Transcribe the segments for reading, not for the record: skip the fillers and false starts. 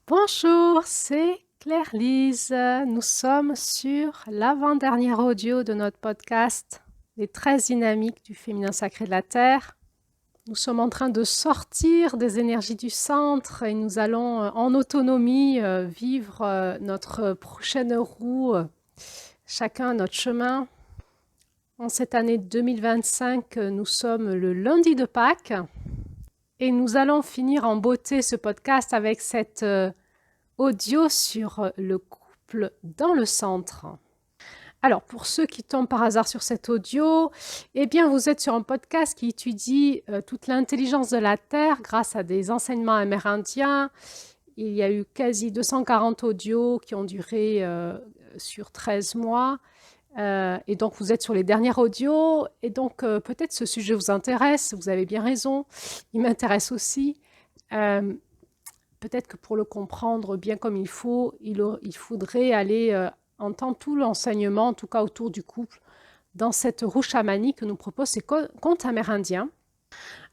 Bonjour, c'est Claire-Lise. Nous sommes sur l'avant-dernier audio de notre podcast Les 13 dynamiques du féminin sacré de la Terre. Nous sommes en train de sortir des énergies du centre et nous allons en autonomie vivre notre prochaine roue, chacun notre chemin. En cette année 2025, nous sommes le lundi de Pâques et nous allons finir en beauté ce podcast avec cette audio sur le couple dans le centre. Alors, pour ceux qui tombent par hasard sur cet audio, eh bien, vous êtes sur un podcast qui étudie toute l'intelligence de la Terre grâce à des enseignements amérindiens. Il y a eu quasi 240 audios qui ont duré sur 13 mois. Et donc, vous êtes sur les dernières audios. Et donc, peut-être ce sujet vous intéresse. Vous avez bien raison. Il m'intéresse aussi. Peut-être que pour le comprendre bien comme il faut, il faudrait aller entendre tout l'enseignement, en tout cas autour du couple, dans cette roue chamanique que nous proposent ces contes amérindiens.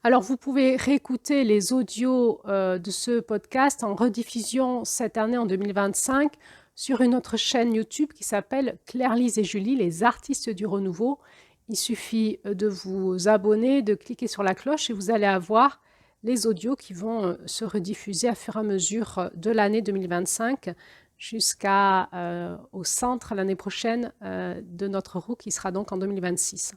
Alors, vous pouvez réécouter les audios de ce podcast en rediffusion cette année en 2025 sur une autre chaîne YouTube qui s'appelle Claire-Lise et Julie, les artistes du renouveau. Il suffit de vous abonner, de cliquer sur la cloche et vous allez avoir les audios qui vont se rediffuser à fur et à mesure de l'année 2025 jusqu'au centre l'année prochaine de notre roue qui sera donc en 2026.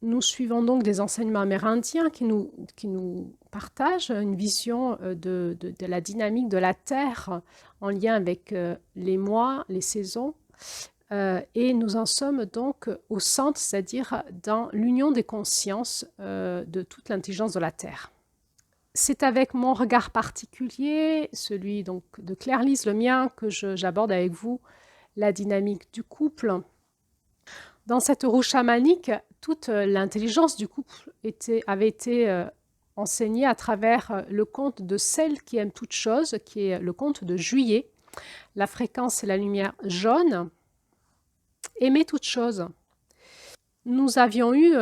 Nous suivons donc des enseignements amérindiens qui nous partagent une vision de la dynamique de la Terre en lien avec les mois, les saisons. Et nous en sommes donc au centre, c'est-à-dire dans l'union des consciences de toute l'intelligence de la Terre. C'est avec mon regard particulier, celui donc de Claire-Lise, le mien, que j'aborde avec vous la dynamique du couple. Dans cette roue chamanique, toute l'intelligence du couple avait été enseignée à travers le conte de Celle qui aime toutes choses, qui est le conte de Juillet. La fréquence et la lumière jaune. Aimer toutes choses. Nous avions eu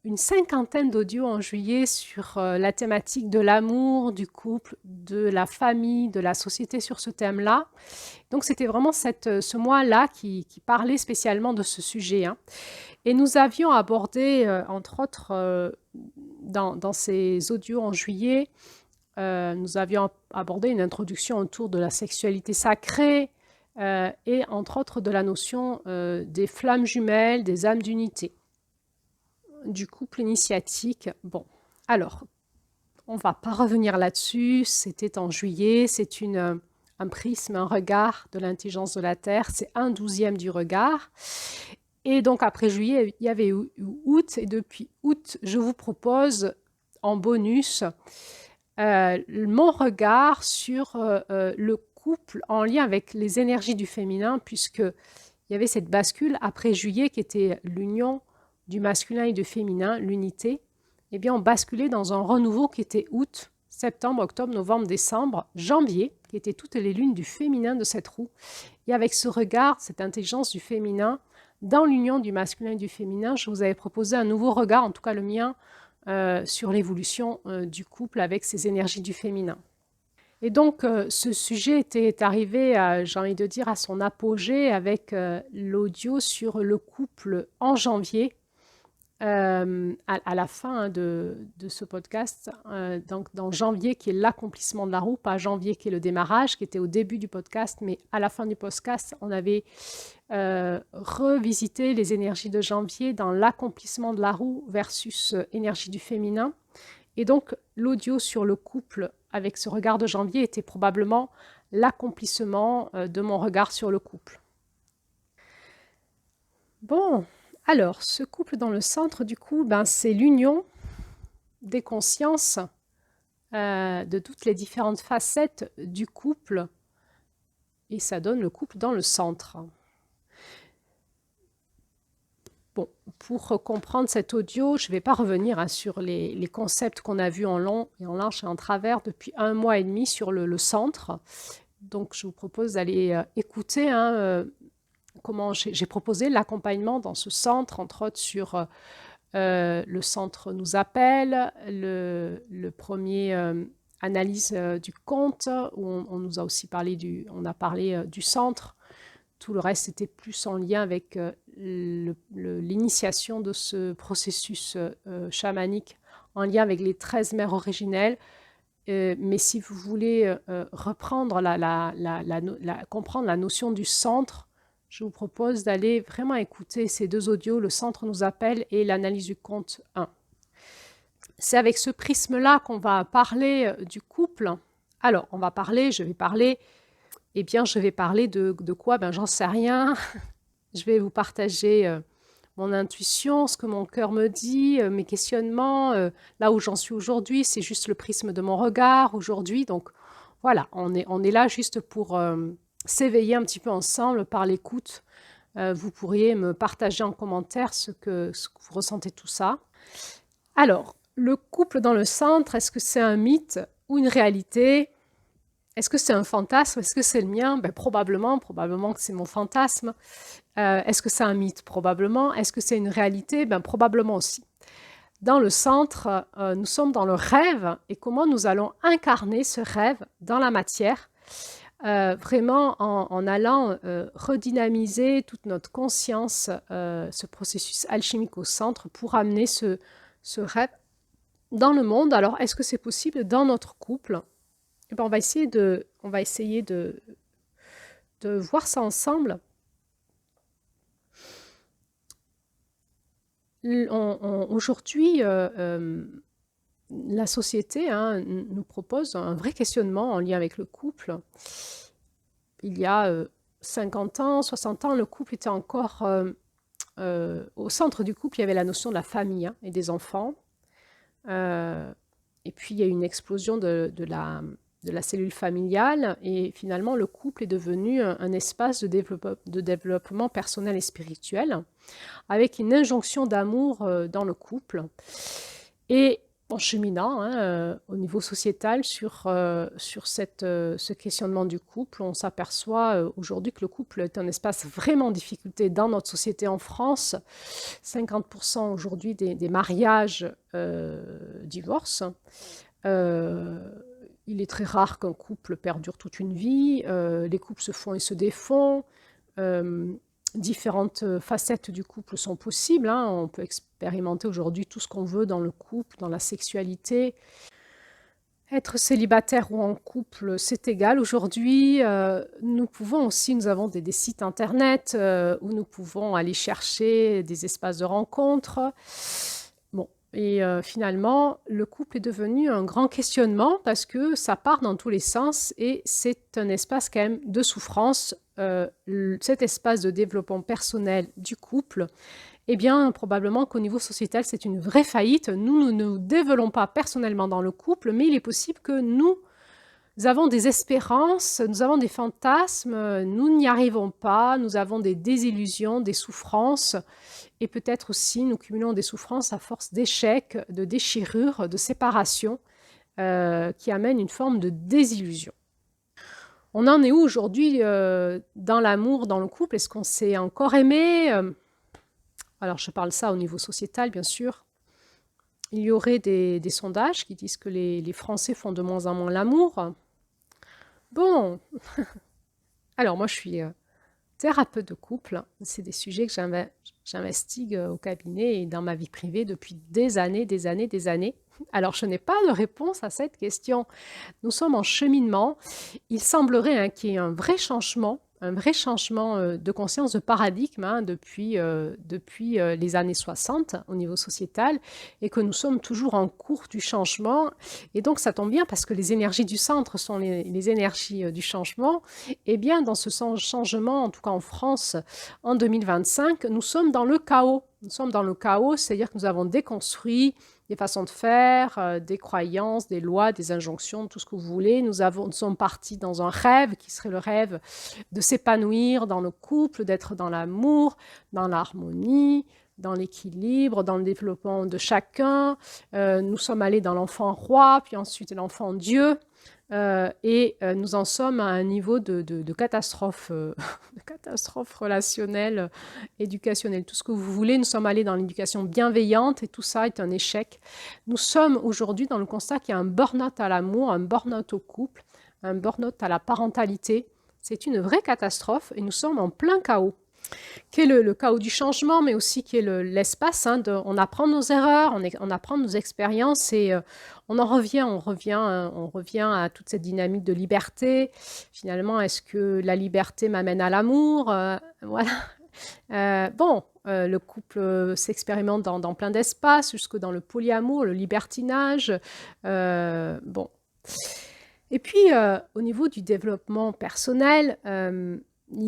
une cinquantaine d'audios en juillet sur la thématique de l'amour, du couple, de la famille, de la société sur ce thème-là. Donc c'était vraiment ce mois-là qui parlait spécialement de ce sujet. Et nous avions abordé, entre autres, dans ces audios en juillet, nous avions abordé une introduction autour de la sexualité sacrée et entre autres de la notion des flammes jumelles, des âmes d'unité, du couple initiatique. Bon, alors, on ne va pas revenir là-dessus, c'était en juillet, c'est un prisme, un regard de l'intelligence de la Terre, c'est 1/12 du regard. Et donc après juillet, il y avait eu août, et depuis août, je vous propose en bonus mon regard sur le couple en lien avec les énergies du féminin, puisqu'il y avait cette bascule après juillet qui était l'union du masculin et du féminin, l'unité. Eh bien, on basculait dans un renouveau qui était août, septembre, octobre, novembre, décembre, janvier, qui étaient toutes les lunes du féminin de cette roue. Et avec ce regard, cette intelligence du féminin, dans l'union du masculin et du féminin, je vous avais proposé un nouveau regard, en tout cas le mien, sur l'évolution du couple avec ces énergies du féminin. Et donc, ce sujet était arrivé, j'ai envie de dire, à son apogée avec l'audio sur le couple en janvier, à la fin de ce podcast, donc dans janvier qui est l'accomplissement de la roue, pas janvier qui est le démarrage, qui était au début du podcast, mais à la fin du podcast, on avait revisité les énergies de janvier dans l'accomplissement de la roue versus énergie du féminin. Et donc, l'audio sur le couple avec ce regard de janvier était probablement l'accomplissement de mon regard sur le couple. Bon, alors, ce couple dans le centre, du coup, c'est l'union des consciences de toutes les différentes facettes du couple et ça donne le couple dans le centre. Bon, pour comprendre cet audio, je ne vais pas revenir sur les concepts qu'on a vus en long et en large et en travers depuis 1 mois et demi sur le centre. Donc, je vous propose d'aller écouter comment j'ai proposé l'accompagnement dans ce centre, entre autres sur le centre nous appelle, le premier analyse du conte, où on nous a aussi parlé on a parlé du centre. Tout le reste était plus en lien avec l'initiation de ce processus chamanique, en lien avec les 13 mères originelles. Mais si vous voulez reprendre comprendre la notion du centre, je vous propose d'aller vraiment écouter ces 2 audios, Le centre nous appelle et l'analyse du conte 1. C'est avec ce prisme-là qu'on va parler du couple. Alors, je vais parler de quoi? J'en sais rien. Je vais vous partager mon intuition, ce que mon cœur me dit, mes questionnements. Là où j'en suis aujourd'hui, c'est juste le prisme de mon regard aujourd'hui. Donc voilà, on est là juste pour s'éveiller un petit peu ensemble par l'écoute. Vous pourriez me partager en commentaire ce que vous ressentez tout ça. Alors, le couple dans le centre, est-ce que c'est un mythe ou une réalité? Est-ce que c'est un fantasme? Est-ce que c'est le mien? Probablement que c'est mon fantasme. Est-ce que c'est un mythe? Probablement. Est-ce que c'est une réalité? Probablement aussi. Dans le centre, nous sommes dans le rêve et comment nous allons incarner ce rêve dans la matière, vraiment en allant redynamiser toute notre conscience, ce processus alchimique au centre pour amener ce rêve dans le monde. Alors, est-ce que c'est possible dans notre couple? On va essayer de voir ça ensemble. Aujourd'hui, la société nous propose un vrai questionnement en lien avec le couple. Il y a 50 ans, 60 ans, le couple était encore... au centre du couple, il y avait la notion de la famille et des enfants. Et puis, il y a eu une explosion de la cellule familiale et finalement, le couple est devenu un espace de développement personnel et spirituel avec une injonction d'amour dans le couple. Et en cheminant au niveau sociétal sur ce questionnement du couple, on s'aperçoit aujourd'hui que le couple est un espace vraiment en difficulté dans notre société en France. 50% aujourd'hui des mariages divorcent. Il est très rare qu'un couple perdure toute une vie. Les couples se font et se défont. Différentes facettes du couple sont possibles. On peut expérimenter aujourd'hui tout ce qu'on veut dans le couple, dans la sexualité. Être célibataire ou en couple, c'est égal. Aujourd'hui, nous avons des sites internet où nous pouvons aller chercher des espaces de rencontres. Et finalement, le couple est devenu un grand questionnement parce que ça part dans tous les sens et c'est un espace quand même de souffrance. Cet espace de développement personnel du couple, probablement qu'au niveau sociétal, c'est une vraie faillite. Nous ne nous développons pas personnellement dans le couple, mais il est possible que nous avons des espérances, nous avons des fantasmes, nous n'y arrivons pas, nous avons des désillusions, des souffrances, et peut-être aussi nous cumulons des souffrances à force d'échecs, de déchirures, de séparation, qui amènent une forme de désillusion. On en est où aujourd'hui dans l'amour, dans le couple? Est-ce qu'on s'est encore aimé? Alors je parle ça au niveau sociétal, bien sûr. Il y aurait des sondages qui disent que les Français font de moins en moins l'amour. Bon, alors moi je suis thérapeute de couple. C'est des sujets que j'investigue au cabinet et dans ma vie privée depuis des années. Alors je n'ai pas de réponse à cette question. Nous sommes en cheminement. Il semblerait qu'il y ait un vrai changement de conscience, de paradigme depuis les années 60 au niveau sociétal et que nous sommes toujours en cours du changement. Et donc, ça tombe bien parce que les énergies du centre sont les énergies du changement. Et bien, dans ce changement, en tout cas en France, en 2025, nous sommes dans le chaos. Nous sommes dans le chaos, c'est-à-dire que nous avons déconstruit des façons de faire, des croyances, des lois, des injonctions, tout ce que vous voulez. Nous sommes partis dans un rêve qui serait le rêve de s'épanouir dans le couple, d'être dans l'amour, dans l'harmonie, dans l'équilibre, dans le développement de chacun. Nous sommes allés dans l'enfant roi, puis ensuite l'enfant Dieu. Nous en sommes à un niveau de catastrophe, de catastrophe relationnelle, éducationnelle, tout ce que vous voulez. Nous sommes allés dans l'éducation bienveillante et tout ça est un échec. Nous sommes aujourd'hui dans le constat qu'il y a un burn-out à l'amour, un burn-out au couple, un burn-out à la parentalité. C'est une vraie catastrophe et nous sommes en plein chaos qui est le chaos du changement, mais aussi qui est l'espace. On apprend nos erreurs, on apprend nos expériences et on revient à toute cette dynamique de liberté. Finalement, est-ce que la liberté m'amène à l'amour? Voilà. Le couple s'expérimente dans plein d'espaces, jusque dans le polyamour, le libertinage. Bon. Et puis, au niveau du développement personnel, il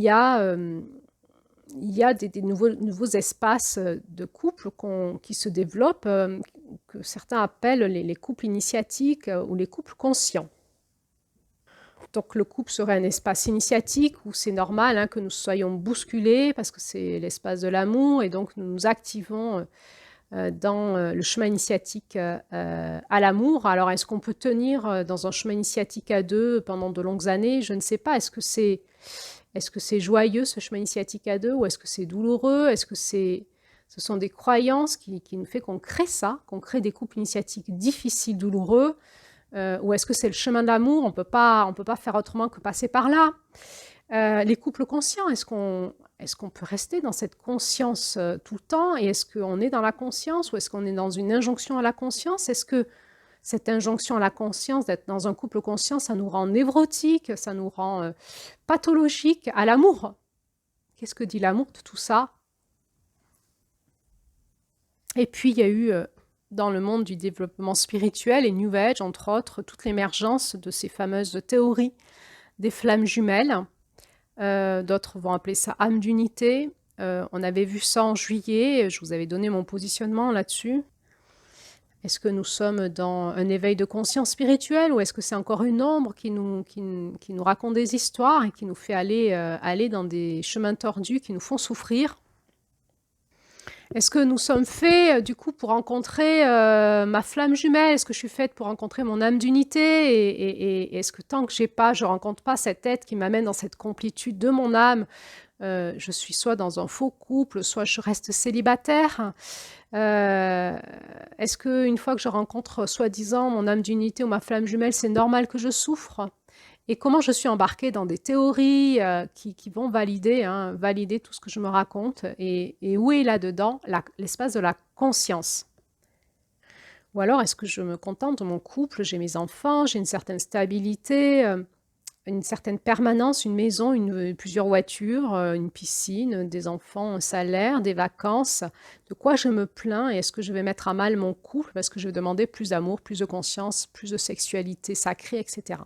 y a des nouveaux espaces de couple qui se développent, que certains appellent les couples initiatiques ou les couples conscients. Donc le couple serait un espace initiatique où c'est normal que nous soyons bousculés parce que c'est l'espace de l'amour et donc nous nous activons dans le chemin initiatique à l'amour. Alors est-ce qu'on peut tenir dans un chemin initiatique à deux pendant de longues années? Je ne sais pas. Est-ce que c'est joyeux, ce chemin initiatique à deux, ou est-ce que c'est douloureux? Est-ce que ce sont des croyances qui nous fait qu'on crée ça, qu'on crée des couples initiatiques difficiles, douloureux, ou est-ce que c'est le chemin de l'amour? On peut pas faire autrement que passer par là. Les couples conscients, est-ce qu'on peut rester dans cette conscience tout le temps? Et est-ce qu'on est dans la conscience ou est-ce qu'on est dans une injonction à la conscience? Est-ce que cette injonction à la conscience, d'être dans un couple conscient, ça nous rend névrotique, ça nous rend pathologique à l'amour? Qu'est-ce que dit l'amour de tout ça? Et puis, il y a eu, dans le monde du développement spirituel et New Age, entre autres, toute l'émergence de ces fameuses théories des flammes jumelles. D'autres vont appeler ça âme d'unité. On avait vu ça en juillet, je vous avais donné mon positionnement là-dessus. Est-ce que nous sommes dans un éveil de conscience spirituelle ou est-ce que c'est encore une ombre qui nous raconte des histoires et qui nous fait aller dans des chemins tordus qui nous font souffrir? Est-ce que nous sommes faits du coup pour rencontrer ma flamme jumelle? Est-ce que je suis faite pour rencontrer mon âme d'unité? Et est-ce que tant que je rencontre pas cette être qui m'amène dans cette complétude de mon âme, je suis soit dans un faux couple, soit je reste célibataire? Est-ce qu'une fois que je rencontre soi-disant mon âme d'unité ou ma flamme jumelle, c'est normal que je souffre? Et comment je suis embarquée dans des théories qui vont valider tout ce que je me raconte, et où est là-dedans l'espace de la conscience? Ou alors est-ce que je me contente de mon couple, j'ai mes enfants, j'ai une certaine stabilité, une certaine permanence, une maison, plusieurs voitures, une piscine, des enfants, un salaire, des vacances. De quoi je me plains et est-ce que je vais mettre à mal mon couple parce que je vais demander plus d'amour, plus de conscience, plus de sexualité sacrée, etc.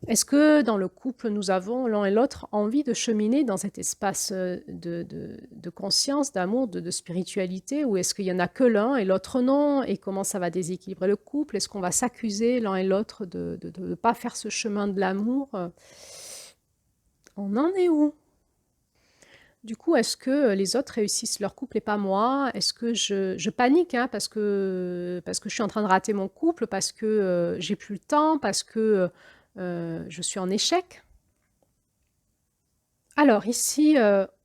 Est-ce que dans le couple, nous avons l'un et l'autre envie de cheminer dans cet espace de conscience, d'amour, de spiritualité, ou est-ce qu'il n'y en a que l'un et l'autre non? Et comment ça va déséquilibrer le couple? Est-ce qu'on va s'accuser l'un et l'autre de ne pas faire ce chemin de l'amour? On en est où? Du coup, est-ce que les autres réussissent leur couple et pas moi? Est-ce que je panique parce que je suis en train de rater mon couple, parce que j'ai plus le temps, parce que je suis en échec? Alors ici,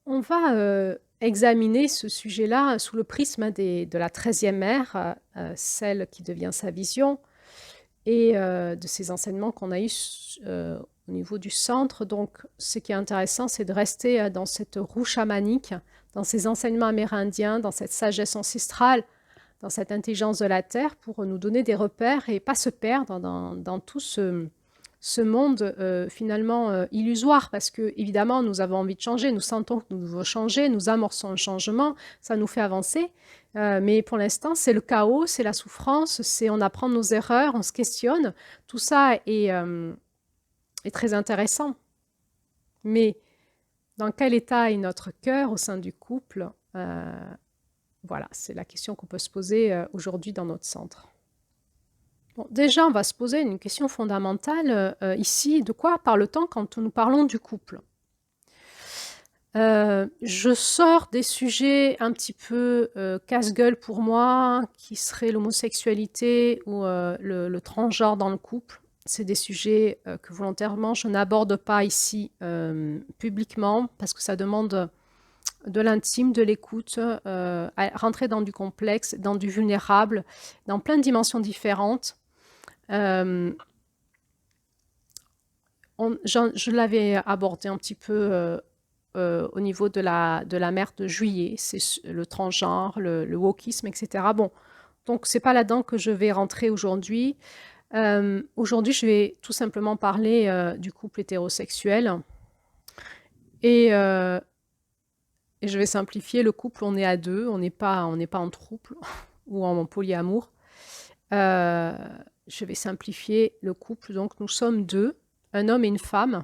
on va examiner ce sujet-là sous le prisme de la 13e ère, celle qui devient sa vision, et de ces enseignements qu'on a eus au niveau du centre. Donc, ce qui est intéressant, c'est de rester dans cette roue chamanique, dans ces enseignements amérindiens, dans cette sagesse ancestrale, dans cette intelligence de la Terre, pour nous donner des repères et pas se perdre dans tout ce monde finalement illusoire, parce que évidemment nous avons envie de changer, nous sentons que nous devons changer, nous amorçons un changement, ça nous fait avancer, mais pour l'instant c'est le chaos, c'est la souffrance, on apprend nos erreurs, on se questionne, tout ça est très intéressant, mais dans quel état est notre cœur au sein du couple? Voilà, c'est la question qu'on peut se poser aujourd'hui dans notre centre. Bon, déjà, on va se poser une question fondamentale ici. De quoi parle-t-on quand nous parlons du couple? Je sors des sujets un petit peu casse-gueule pour moi, qui seraient l'homosexualité ou le transgenre dans le couple. c'est des sujets que volontairement je n'aborde pas ici publiquement parce que ça demande de l'intime, de l'écoute, rentrer dans du complexe, dans du vulnérable, dans plein de dimensions différentes. Je l'avais abordé un petit peu au niveau de la mère de Juillet, c'est le transgenre, le wokisme, etc. Bon, donc c'est pas là-dedans que je vais rentrer aujourd'hui. Aujourd'hui, je vais tout simplement parler du couple hétérosexuel et, et je vais simplifier le couple. On est à deux, on n'est pas en trouble ou en polyamour. Je vais simplifier le couple. Donc, nous sommes deux, un homme et une femme.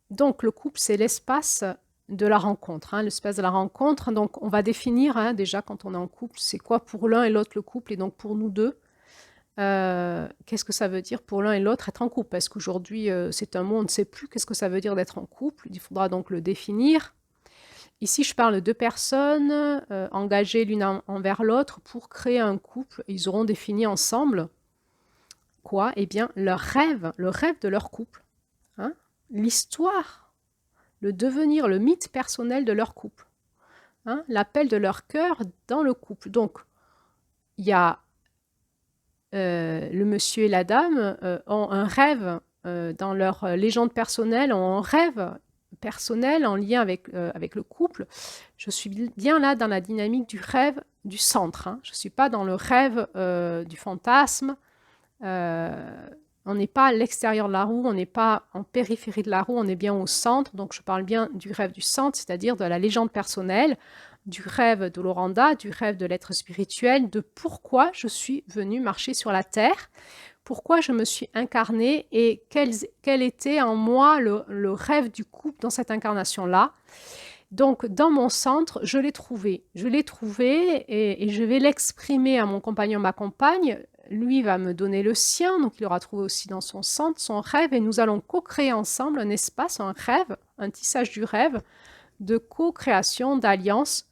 Donc, le couple, c'est l'espace de la rencontre, l'espace de la rencontre. Donc, on va définir déjà quand on est en couple, c'est quoi pour l'un et l'autre le couple et donc pour nous deux. Qu'est-ce que ça veut dire pour l'un et l'autre être en couple? Parce qu'aujourd'hui, c'est un mot, on ne sait plus qu'est-ce que ça veut dire d'être en couple. Il faudra donc le définir. Ici, je parle de deux personnes engagées l'une envers l'autre pour créer un couple. Ils auront défini ensemble quoi? Eh bien, leur rêve, le rêve de leur couple. L'histoire, le devenir, le mythe personnel de leur couple. L'appel de leur cœur dans le couple. Donc, il y a le monsieur et la dame ont un rêve dans leur légende personnelle, ont un rêve personnel en lien avec le couple. Je suis bien là dans la dynamique du rêve du centre. Je ne suis pas dans le rêve du fantasme. On n'est pas à l'extérieur de la roue, on n'est pas en périphérie de la roue, on est bien au centre. Donc je parle bien du rêve du centre, c'est-à-dire de la légende personnelle, du rêve de Loranda, du rêve de l'être spirituel, de pourquoi je suis venue marcher sur la terre, pourquoi je me suis incarnée et quel était en moi le rêve du couple dans cette incarnation-là. Donc, dans mon centre, je l'ai trouvé. Je l'ai trouvé et je vais l'exprimer à mon compagnon, ma compagne. Lui va me donner le sien, donc il aura trouvé aussi dans son centre son rêve et nous allons co-créer ensemble un espace, un rêve, un tissage du rêve de co-création, d'alliance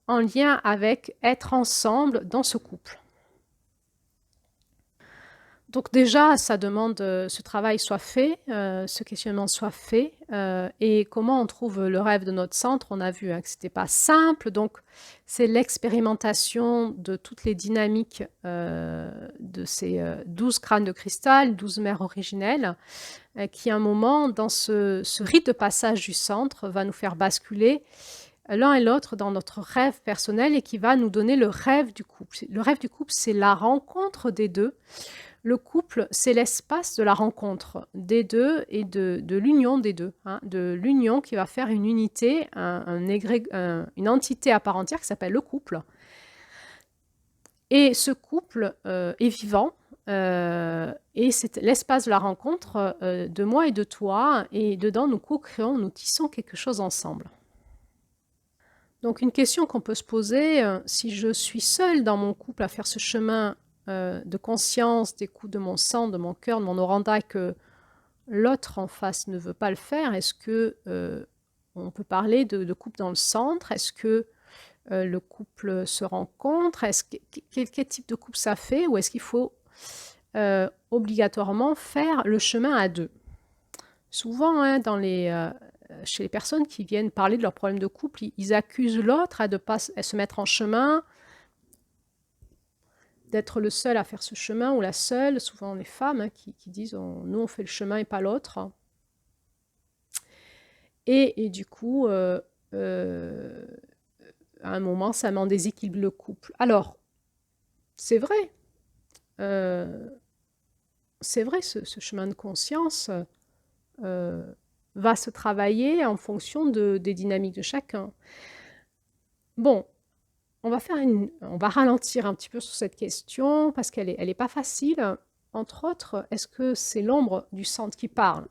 en lien avec être ensemble dans ce couple. Donc déjà, ça demande ce travail soit fait, ce questionnement soit fait. Et comment on trouve le rêve de notre centre? On a vu que ce n'était pas simple. Donc, c'est l'expérimentation de toutes les dynamiques de ces 12 crânes de cristal, 12 mères originelles, qui à un moment, dans ce rite de passage du centre, va nous faire basculer l'un et l'autre dans notre rêve personnel et qui va nous donner le rêve du couple. Le rêve du couple, c'est la rencontre des deux. Le couple, c'est l'espace de la rencontre des deux et de l'union des deux, de l'union qui va faire une unité, une entité à part entière qui s'appelle le couple. Et ce couple est vivant et c'est l'espace de la rencontre de moi et de toi et dedans nous co-créons, nous tissons quelque chose ensemble. Donc une question qu'on peut se poser, si je suis seule dans mon couple à faire ce chemin de conscience, d'écoute de mon sang, de mon cœur, de mon oranda, que l'autre en face ne veut pas le faire, est-ce que on peut parler de couple dans le centre? Est-ce que le couple se rencontre? Quel type de couple ça fait? Ou est-ce qu'il faut obligatoirement faire le chemin à deux? Souvent, chez les personnes qui viennent parler de leurs problèmes de couple, ils accusent l'autre de ne pas se mettre en chemin, d'être le seul à faire ce chemin ou la seule, souvent les femmes qui disent nous on fait le chemin et pas l'autre. Et du coup, à un moment, ça met en déséquilibre le couple. Alors, c'est vrai, ce chemin de conscience va se travailler en fonction des dynamiques de chacun. Bon, on va ralentir un petit peu sur cette question parce qu'elle est pas facile. Entre autres, est-ce que c'est l'ombre du centre qui parle?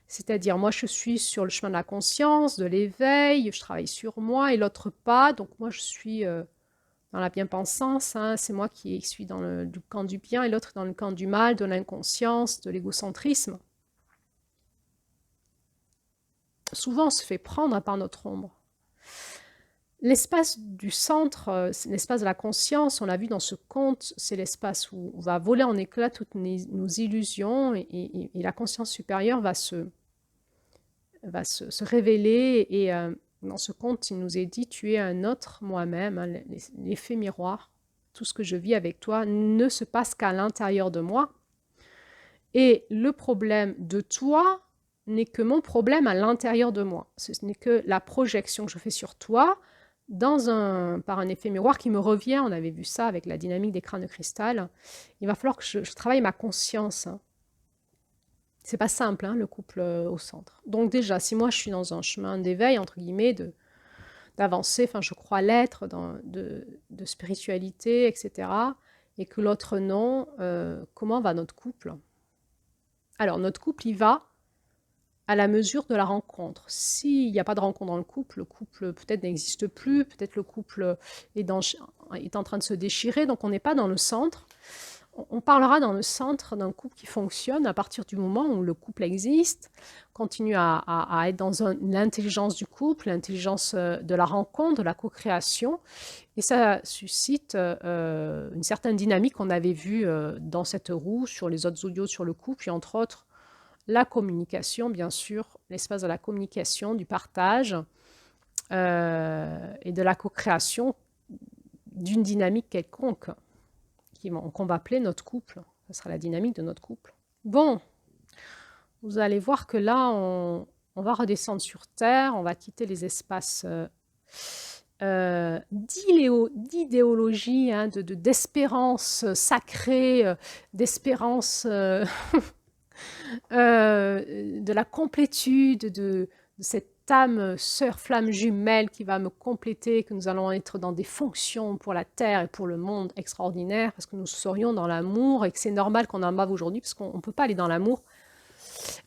C'est-à-dire, moi, je suis sur le chemin de la conscience, de l'éveil, je travaille sur moi et l'autre pas. Donc, moi, je suis dans la bien-pensance. C'est moi qui suis dans le camp du bien et l'autre dans le camp du mal, de l'inconscience, de l'égocentrisme. Souvent, on se fait prendre par notre ombre. L'espace du centre, c'est l'espace de la conscience, on l'a vu dans ce conte, c'est l'espace où on va voler en éclats toutes nos illusions et la conscience supérieure va se révéler et dans ce conte, il nous est dit, tu es un autre moi-même, hein, l'effet miroir. Tout ce que je vis avec toi ne se passe qu'à l'intérieur de moi. Et le problème de toi n'est que mon problème à l'intérieur de moi. Ce n'est que la projection que je fais sur toi par un effet miroir qui me revient. On avait vu ça avec la dynamique des crânes de cristal. Il va falloir que je travaille ma conscience. Hein. C'est pas simple, hein, le couple au centre. Donc déjà, si moi je suis dans un chemin d'éveil, entre guillemets, d'avancer, enfin je crois l'être, de spiritualité, etc., et que l'autre non, comment va notre couple? Alors notre couple, il va à la mesure de la rencontre. S'il n'y a pas de rencontre dans le couple peut-être n'existe plus, peut-être le couple est en train de se déchirer, donc on n'est pas dans le centre. On parlera dans le centre d'un couple qui fonctionne à partir du moment où le couple existe, continue à être dans l'intelligence du couple, l'intelligence de la rencontre, de la co-création, et ça suscite une certaine dynamique qu'on avait vue dans cette roue, sur les autres audios sur le couple, et entre autres, la communication, bien sûr, l'espace de la communication, du partage et de la co-création d'une dynamique quelconque qu'on va appeler notre couple. Ce sera la dynamique de notre couple. Bon, vous allez voir que là, on va redescendre sur Terre, on va quitter les espaces d'idéologie, hein, d'espérance sacrée, d'espérance de la complétude, de cette âme sœur flamme jumelle qui va me compléter, que nous allons être dans des fonctions pour la terre et pour le monde extraordinaires, parce que nous serions dans l'amour et que c'est normal qu'on en bave aujourd'hui, parce qu'on ne peut pas aller dans l'amour.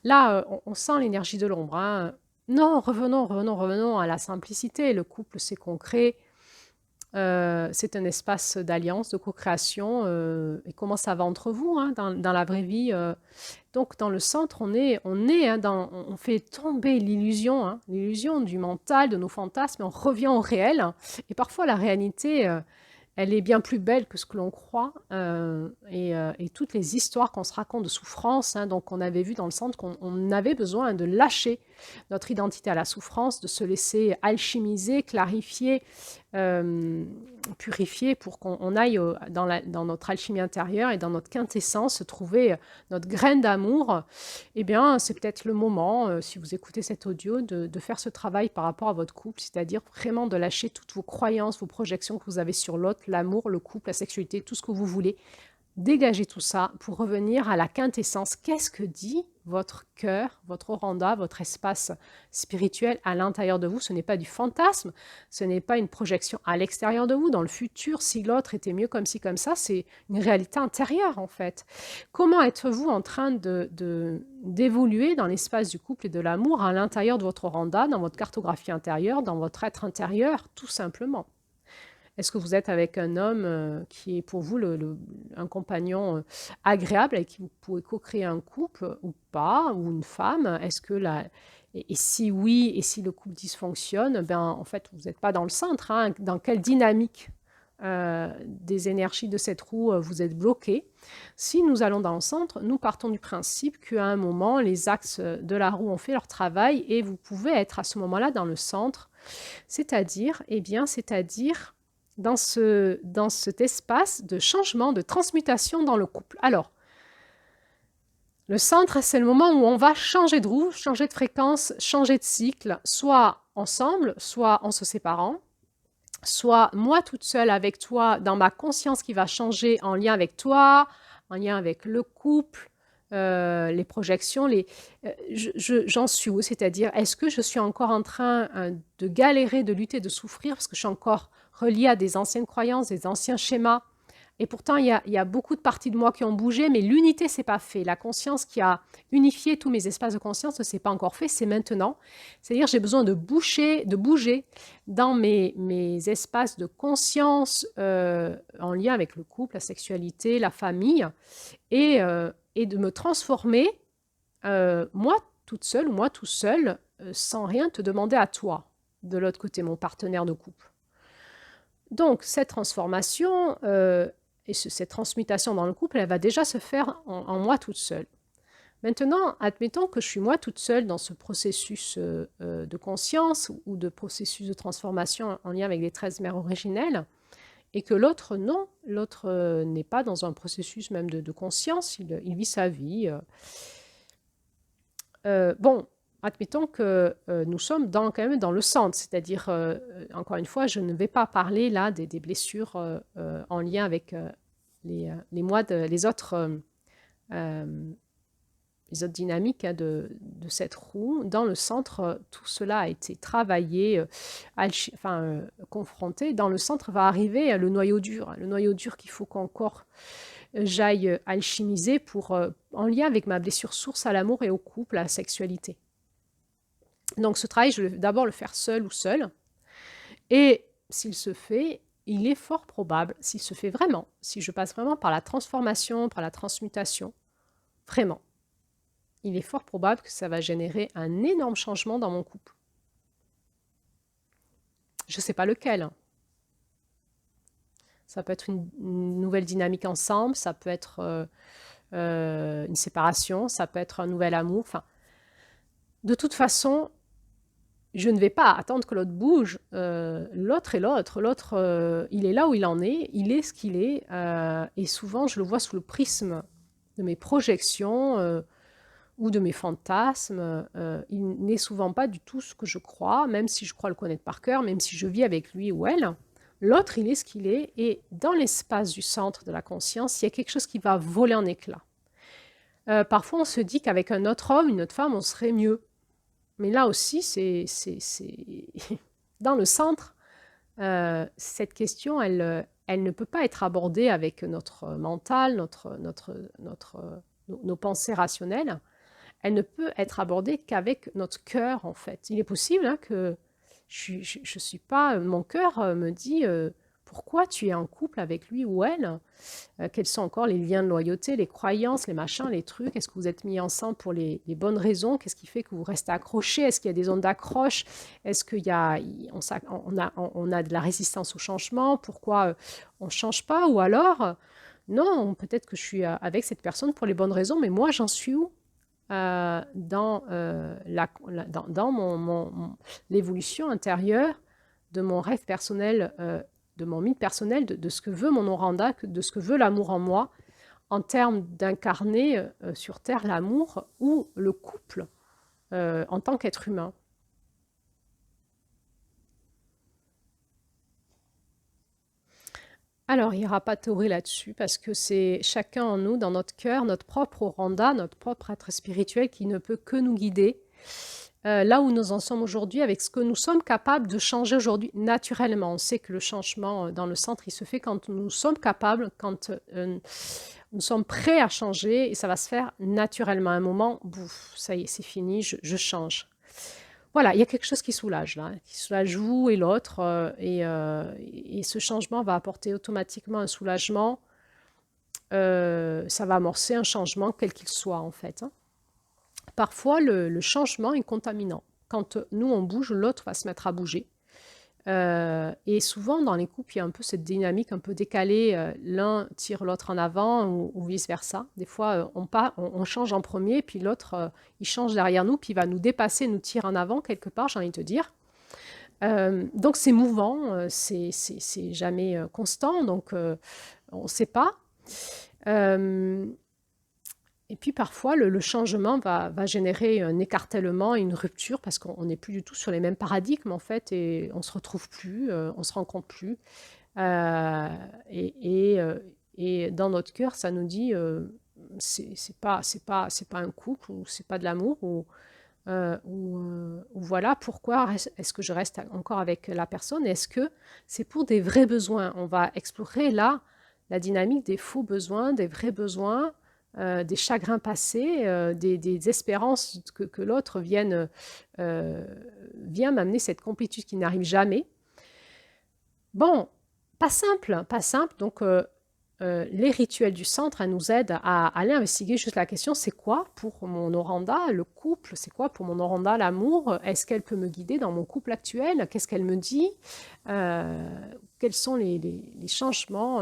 Là, on sent l'énergie de l'ombre. Hein. Non, revenons à la simplicité. Le couple, c'est concret. C'est un espace d'alliance, de co-création. Et comment ça va entre vous, hein, dans la vraie vie. Donc, dans le centre, on fait tomber l'illusion, hein, l'illusion du mental, de nos fantasmes, et on revient au réel. Et parfois, la réalité, elle est bien plus belle que ce que l'on croit. Et toutes les histoires qu'on se raconte de souffrance, hein, donc on avait vu dans le centre qu'on avait besoin de lâcher notre identité à la souffrance, de se laisser alchimiser, clarifier, purifier pour qu'on aille dans notre alchimie intérieure et dans notre quintessence trouver notre graine d'amour. Eh bien, c'est peut-être le moment, si vous écoutez cet audio, de faire ce travail par rapport à votre couple, c'est-à-dire vraiment de lâcher toutes vos croyances, vos projections que vous avez sur l'autre, l'amour, le couple, la sexualité, tout ce que vous voulez. Dégagez tout ça pour revenir à la quintessence. Qu'est-ce que dit votre cœur, votre oranda, votre espace spirituel à l'intérieur de vous? Ce n'est pas du fantasme, ce n'est pas une projection à l'extérieur de vous, dans le futur, si l'autre était mieux comme ci, comme ça, c'est une réalité intérieure en fait. Comment êtes-vous en train d'évoluer dans l'espace du couple et de l'amour à l'intérieur de votre oranda, dans votre cartographie intérieure, dans votre être intérieur, tout simplement? Est-ce que vous êtes avec un homme qui est pour vous un compagnon agréable avec qui vous pouvez co-créer un couple ou pas, ou une femme? Est-ce que et si oui, et si le couple dysfonctionne, ben, en fait, vous n'êtes pas dans le centre. Hein. Dans quelle dynamique des énergies de cette roue vous êtes bloqué? Si nous allons dans le centre, nous partons du principe qu'à un moment, les axes de la roue ont fait leur travail et vous pouvez être à ce moment-là dans le centre, c'est-à-dire dans cet espace de changement, de transmutation dans le couple. Alors, le centre, c'est le moment où on va changer de roue, changer de fréquence, changer de cycle, soit ensemble, soit en se séparant, soit moi toute seule avec toi, dans ma conscience qui va changer en lien avec toi, en lien avec le couple, les projections, j'en suis où? C'est-à-dire, est-ce que je suis encore en train de galérer, de lutter, de souffrir, parce que je suis encore reliée à des anciennes croyances, des anciens schémas, et pourtant il y a beaucoup de parties de moi qui ont bougé, mais l'unité s'est pas fait. La conscience qui a unifié tous mes espaces de conscience ne s'est pas encore fait, c'est maintenant. C'est-à-dire j'ai besoin de bouger dans mes espaces de conscience en lien avec le couple, la sexualité, la famille, et de me transformer, moi toute seule ou moi tout seul, sans rien te demander à toi, de l'autre côté, mon partenaire de couple. Donc, cette transformation et cette transmutation dans le couple, elle va déjà se faire en moi toute seule. Maintenant, admettons que je suis moi toute seule dans ce processus de conscience ou de processus de transformation en lien avec les 13 mères originelles, et que l'autre, non, l'autre n'est pas dans un processus même de conscience, il vit sa vie. Bon, admettons que nous sommes quand même dans le centre, c'est-à-dire, encore une fois, je ne vais pas parler là des blessures en lien avec les autres dynamiques de cette roue. Dans le centre, tout cela a été travaillé, confronté. Dans le centre va arriver le noyau dur qu'il faut qu'encore j'aille alchimiser en lien avec ma blessure source à l'amour et au couple, à la sexualité. Donc ce travail, je vais d'abord le faire seul ou seule. Et s'il se fait, il est fort probable, s'il se fait vraiment, si je passe vraiment par la transformation, par la transmutation, vraiment, il est fort probable que ça va générer un énorme changement dans mon couple. Je ne sais pas lequel. Ça peut être une nouvelle dynamique ensemble, ça peut être une séparation, ça peut être un nouvel amour. Enfin, de toute façon, je ne vais pas attendre que l'autre bouge. L'autre est l'autre. L'autre, il est là où il en est, il est ce qu'il est. Et souvent, je le vois sous le prisme de mes projections ou de mes fantasmes. Il n'est souvent pas du tout ce que je crois, même si je crois le connaître par cœur, même si je vis avec lui ou elle. L'autre, il est ce qu'il est. Et dans l'espace du centre de la conscience, il y a quelque chose qui va voler en éclats. Parfois, on se dit qu'avec un autre homme, une autre femme, on serait mieux. Mais là aussi, c'est dans le centre, cette question, elle ne peut pas être abordée avec notre mental, nos pensées rationnelles. Elle ne peut être abordée qu'avec notre cœur, en fait. Il est possible que je suis pas... Mon cœur me dit pourquoi tu es en couple avec lui ou elle, quels sont encore les liens de loyauté, les croyances, les machins, les trucs, est-ce que vous êtes mis ensemble pour les bonnes raisons, qu'est-ce qui fait que vous restez accrochés, est-ce qu'il y a des zones d'accroche, est-ce qu'il y a, on a de la résistance au changement, pourquoi on ne change pas, ou alors, non, peut-être que je suis avec cette personne pour les bonnes raisons, mais moi j'en suis où dans l'évolution intérieure de mon rêve personnel, de mon mythe personnel, de ce que veut mon Oranda, de ce que veut l'amour en moi, en termes d'incarner sur Terre l'amour ou le couple en tant qu'être humain. Alors, il n'y aura pas de théorie là-dessus, parce que c'est chacun en nous, dans notre cœur, notre propre Oranda, notre propre être spirituel qui ne peut que nous guider. Là où nous en sommes aujourd'hui, avec ce que nous sommes capables de changer aujourd'hui naturellement. On sait que le changement dans le centre, il se fait quand nous sommes capables, quand nous sommes prêts à changer, et ça va se faire naturellement. À un moment, bouf, ça y est, c'est fini, je change. Voilà, il y a quelque chose qui soulage là, qui soulage vous et l'autre, et ce changement va apporter automatiquement un soulagement. Ça va amorcer un changement quel qu'il soit en fait. Parfois, le changement est contaminant. Quand nous, on bouge, l'autre va se mettre à bouger. Et souvent, dans les couples, il y a un peu cette dynamique un peu décalée. L'un tire l'autre en avant ou vice-versa. Des fois, on change en premier, puis l'autre, il change derrière nous, puis il va nous dépasser, nous tire en avant quelque part, j'ai envie de te dire. Donc, c'est mouvant, c'est jamais constant, donc on ne sait pas. Et puis parfois, le changement va générer un écartèlement, une rupture, parce qu'on n'est plus du tout sur les mêmes paradigmes, en fait, et on ne se retrouve plus, on ne se rencontre plus. Et dans notre cœur, ça nous dit, c'est pas un couple, ou c'est pas de l'amour, ou voilà, pourquoi est-ce que je reste encore avec la personne? Est-ce que c'est pour des vrais besoins? On va explorer là la dynamique des faux besoins, des vrais besoins, des chagrins passés, des espérances que l'autre vienne m'amener cette complétude qui n'arrive jamais. Bon, pas simple, pas simple. Donc, les rituels du centre nous aident à aller investiguer juste la question, c'est quoi pour mon Oranda le couple? C'est quoi pour mon Oranda l'amour? Est-ce qu'elle peut me guider dans mon couple actuel? Qu'est-ce qu'elle me dit? quels sont les changements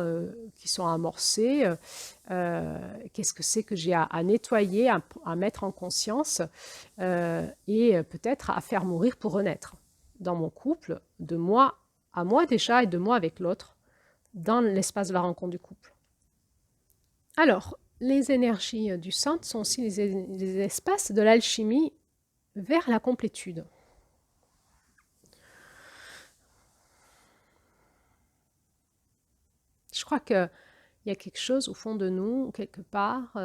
qui sont amorcés, qu'est-ce que c'est que j'ai à nettoyer, à mettre en conscience et peut-être à faire mourir pour renaître dans mon couple, de moi à moi déjà et de moi avec l'autre, dans l'espace de la rencontre du couple. Alors, les énergies du centre sont aussi les espaces de l'alchimie vers la complétude. Je crois qu'il y a quelque chose au fond de nous, quelque part,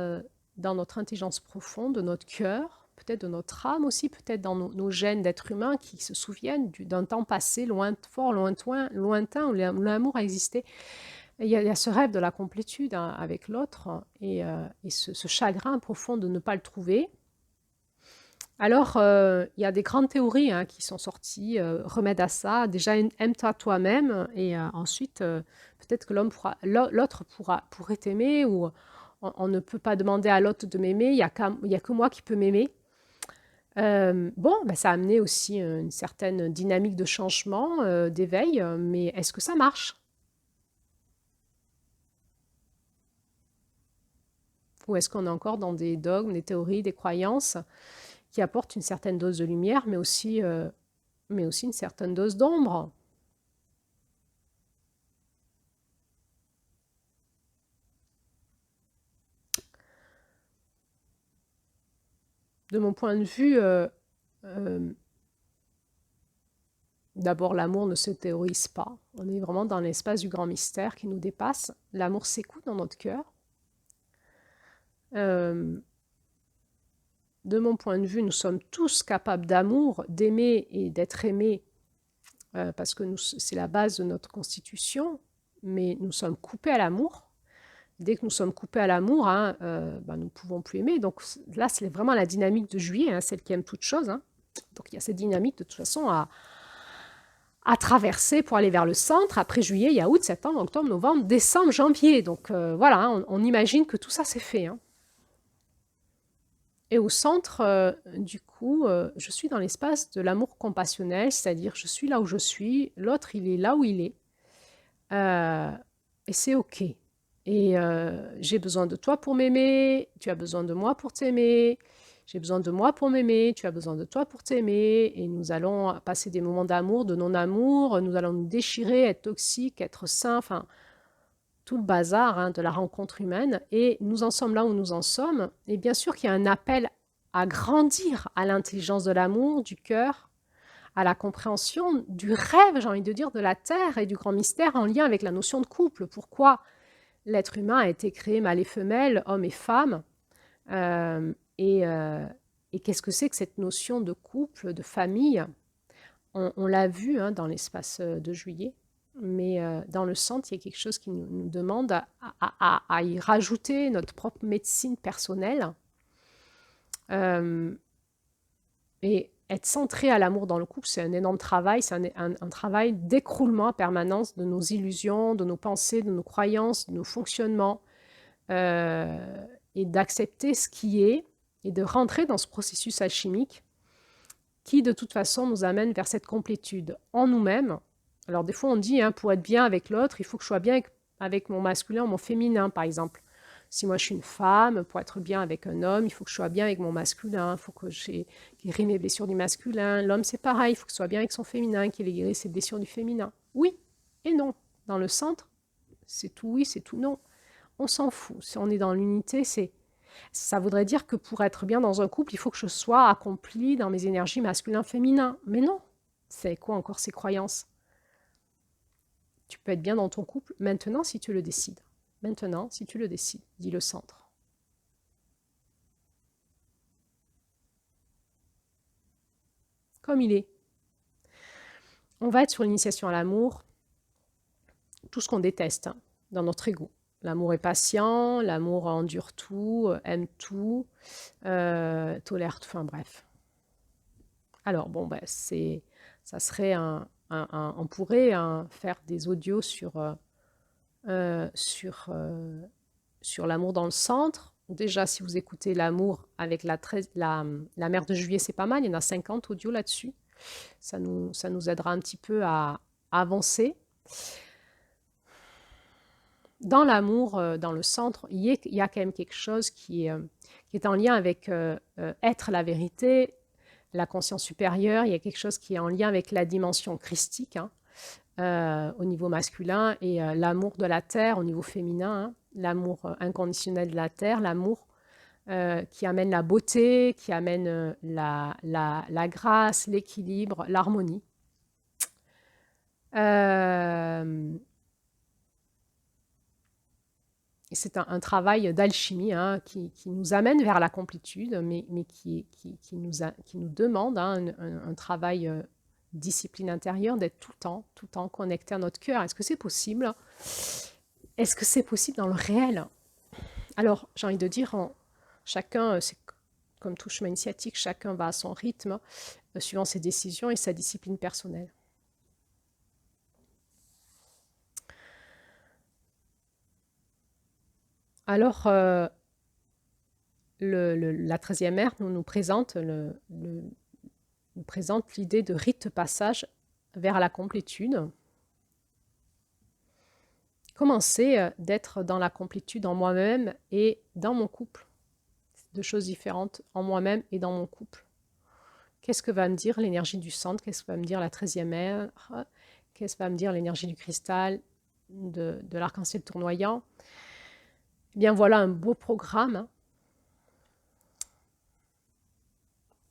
dans notre intelligence profonde, de notre cœur, peut-être de notre âme aussi, peut-être dans nos gènes d'êtres humains qui se souviennent d'un temps passé fort lointain où l'amour a existé. Il y a ce rêve de la complétude avec l'autre et ce chagrin profond de ne pas le trouver. Alors, il y a des grandes théories qui sont sorties, remède à ça. Déjà, aime-toi toi-même et ensuite, peut-être que l'autre pourrait t'aimer ou on ne peut pas demander à l'autre de m'aimer, il y a que moi qui peux m'aimer. Bon, ça a amené aussi une certaine dynamique de changement, d'éveil, mais est-ce que ça marche? Ou est-ce qu'on est encore dans des dogmes, des théories, des croyances qui apportent une certaine dose de lumière, mais aussi une certaine dose d'ombre? De mon point de vue, d'abord, l'amour ne se théorise pas. On est vraiment dans l'espace du grand mystère qui nous dépasse. L'amour s'écoute dans notre cœur. De mon point de vue, nous sommes tous capables d'amour, d'aimer et d'être aimés parce que c'est la base de notre constitution, mais nous sommes coupés à l'amour. Dès que nous sommes coupés à l'amour, nous ne pouvons plus aimer. Donc là, c'est vraiment la dynamique de juillet, celle qui aime toute chose. Donc il y a cette dynamique de toute façon à traverser pour aller vers le centre. Après juillet, il y a août, septembre, octobre, novembre, décembre, janvier. Donc voilà, on imagine que tout ça c'est fait. Et au centre, du coup, je suis dans l'espace de l'amour compassionnel, c'est-à-dire je suis là où je suis, l'autre il est là où il est. Et c'est OK. Et j'ai besoin de toi pour m'aimer, tu as besoin de moi pour t'aimer, j'ai besoin de moi pour m'aimer, tu as besoin de toi pour t'aimer, et nous allons passer des moments d'amour, de non-amour, nous allons nous déchirer, être toxiques, être sains, enfin, tout le bazar de la rencontre humaine, et nous en sommes là où nous en sommes. Et bien sûr qu'il y a un appel à grandir à l'intelligence de l'amour, du cœur, à la compréhension du rêve, j'ai envie de dire, de la Terre et du grand mystère en lien avec la notion de couple. Pourquoi l'être humain a été créé mâle et femelle, homme et femme, et qu'est-ce que c'est que cette notion de couple, de famille? On l'a vu dans l'espace de juillet, mais dans le centre, il y a quelque chose qui nous demande à y rajouter notre propre médecine personnelle et être centré à l'amour dans le couple, c'est un énorme travail, c'est un travail d'écroulement en permanence de nos illusions, de nos pensées, de nos croyances, de nos fonctionnements, et d'accepter ce qui est et de rentrer dans ce processus alchimique qui, de toute façon, nous amène vers cette complétude en nous-mêmes. Alors, des fois, on dit, pour être bien avec l'autre, il faut que je sois bien avec mon masculin ou mon féminin, par exemple. Si moi, je suis une femme, pour être bien avec un homme, il faut que je sois bien avec mon masculin, il faut que j'ai guéri mes blessures du masculin. L'homme, c'est pareil, il faut que je sois bien avec son féminin, qu'il ait guéri ses blessures du féminin. Oui et non. Dans le centre, c'est tout oui, c'est tout non. On s'en fout. Si on est dans l'unité, ça voudrait dire que pour être bien dans un couple, il faut que je sois accomplie dans mes énergies masculin-féminin. Mais non. C'est quoi encore ces croyances? Tu peux être bien dans ton couple maintenant si tu le décides. Maintenant, si tu le décides, dit le centre. Comme il est. On va être sur l'initiation à l'amour, tout ce qu'on déteste dans notre ego. L'amour est patient, l'amour endure tout, aime tout, tolère tout, enfin bref. Alors bon, ça serait on pourrait faire des audios sur l'amour dans le centre. Déjà, si vous écoutez l'amour avec la mère de juillet, c'est pas mal. Il y en a 50 audios là-dessus. Ça nous aidera un petit peu à avancer. dans l'amour, dans le centre, il y a quand même quelque chose qui est en lien avec être la vérité, la conscience supérieure. Il y a quelque chose qui est en lien avec la dimension christique, hein, au niveau masculin, et l'amour de la terre au niveau féminin, hein, l'amour inconditionnel de la terre, l'amour qui amène la beauté, qui amène la grâce, l'équilibre, l'harmonie. C'est un travail d'alchimie, hein, qui nous amène vers la complétude, mais qui nous demande, hein, un travail discipline intérieure, d'être tout le temps connecté à notre cœur. Est-ce que c'est possible? Est-ce que c'est possible dans le réel? Alors, j'ai envie de dire, chacun, c'est comme tout chemin initiatique, chacun va à son rythme, suivant ses décisions et sa discipline personnelle. Alors, la 13e ère nous présente l'idée de rite de passage vers la complétude. Commencer d'être dans la complétude en moi-même et dans mon couple. Deux choses différentes, en moi-même et dans mon couple. Qu'est-ce que va me dire l'énergie du centre? Qu'est-ce que va me dire la 13e ère? Qu'est-ce que va me dire l'énergie du cristal, de l'arc-en-ciel tournoyant? Eh bien, voilà un beau programme, hein.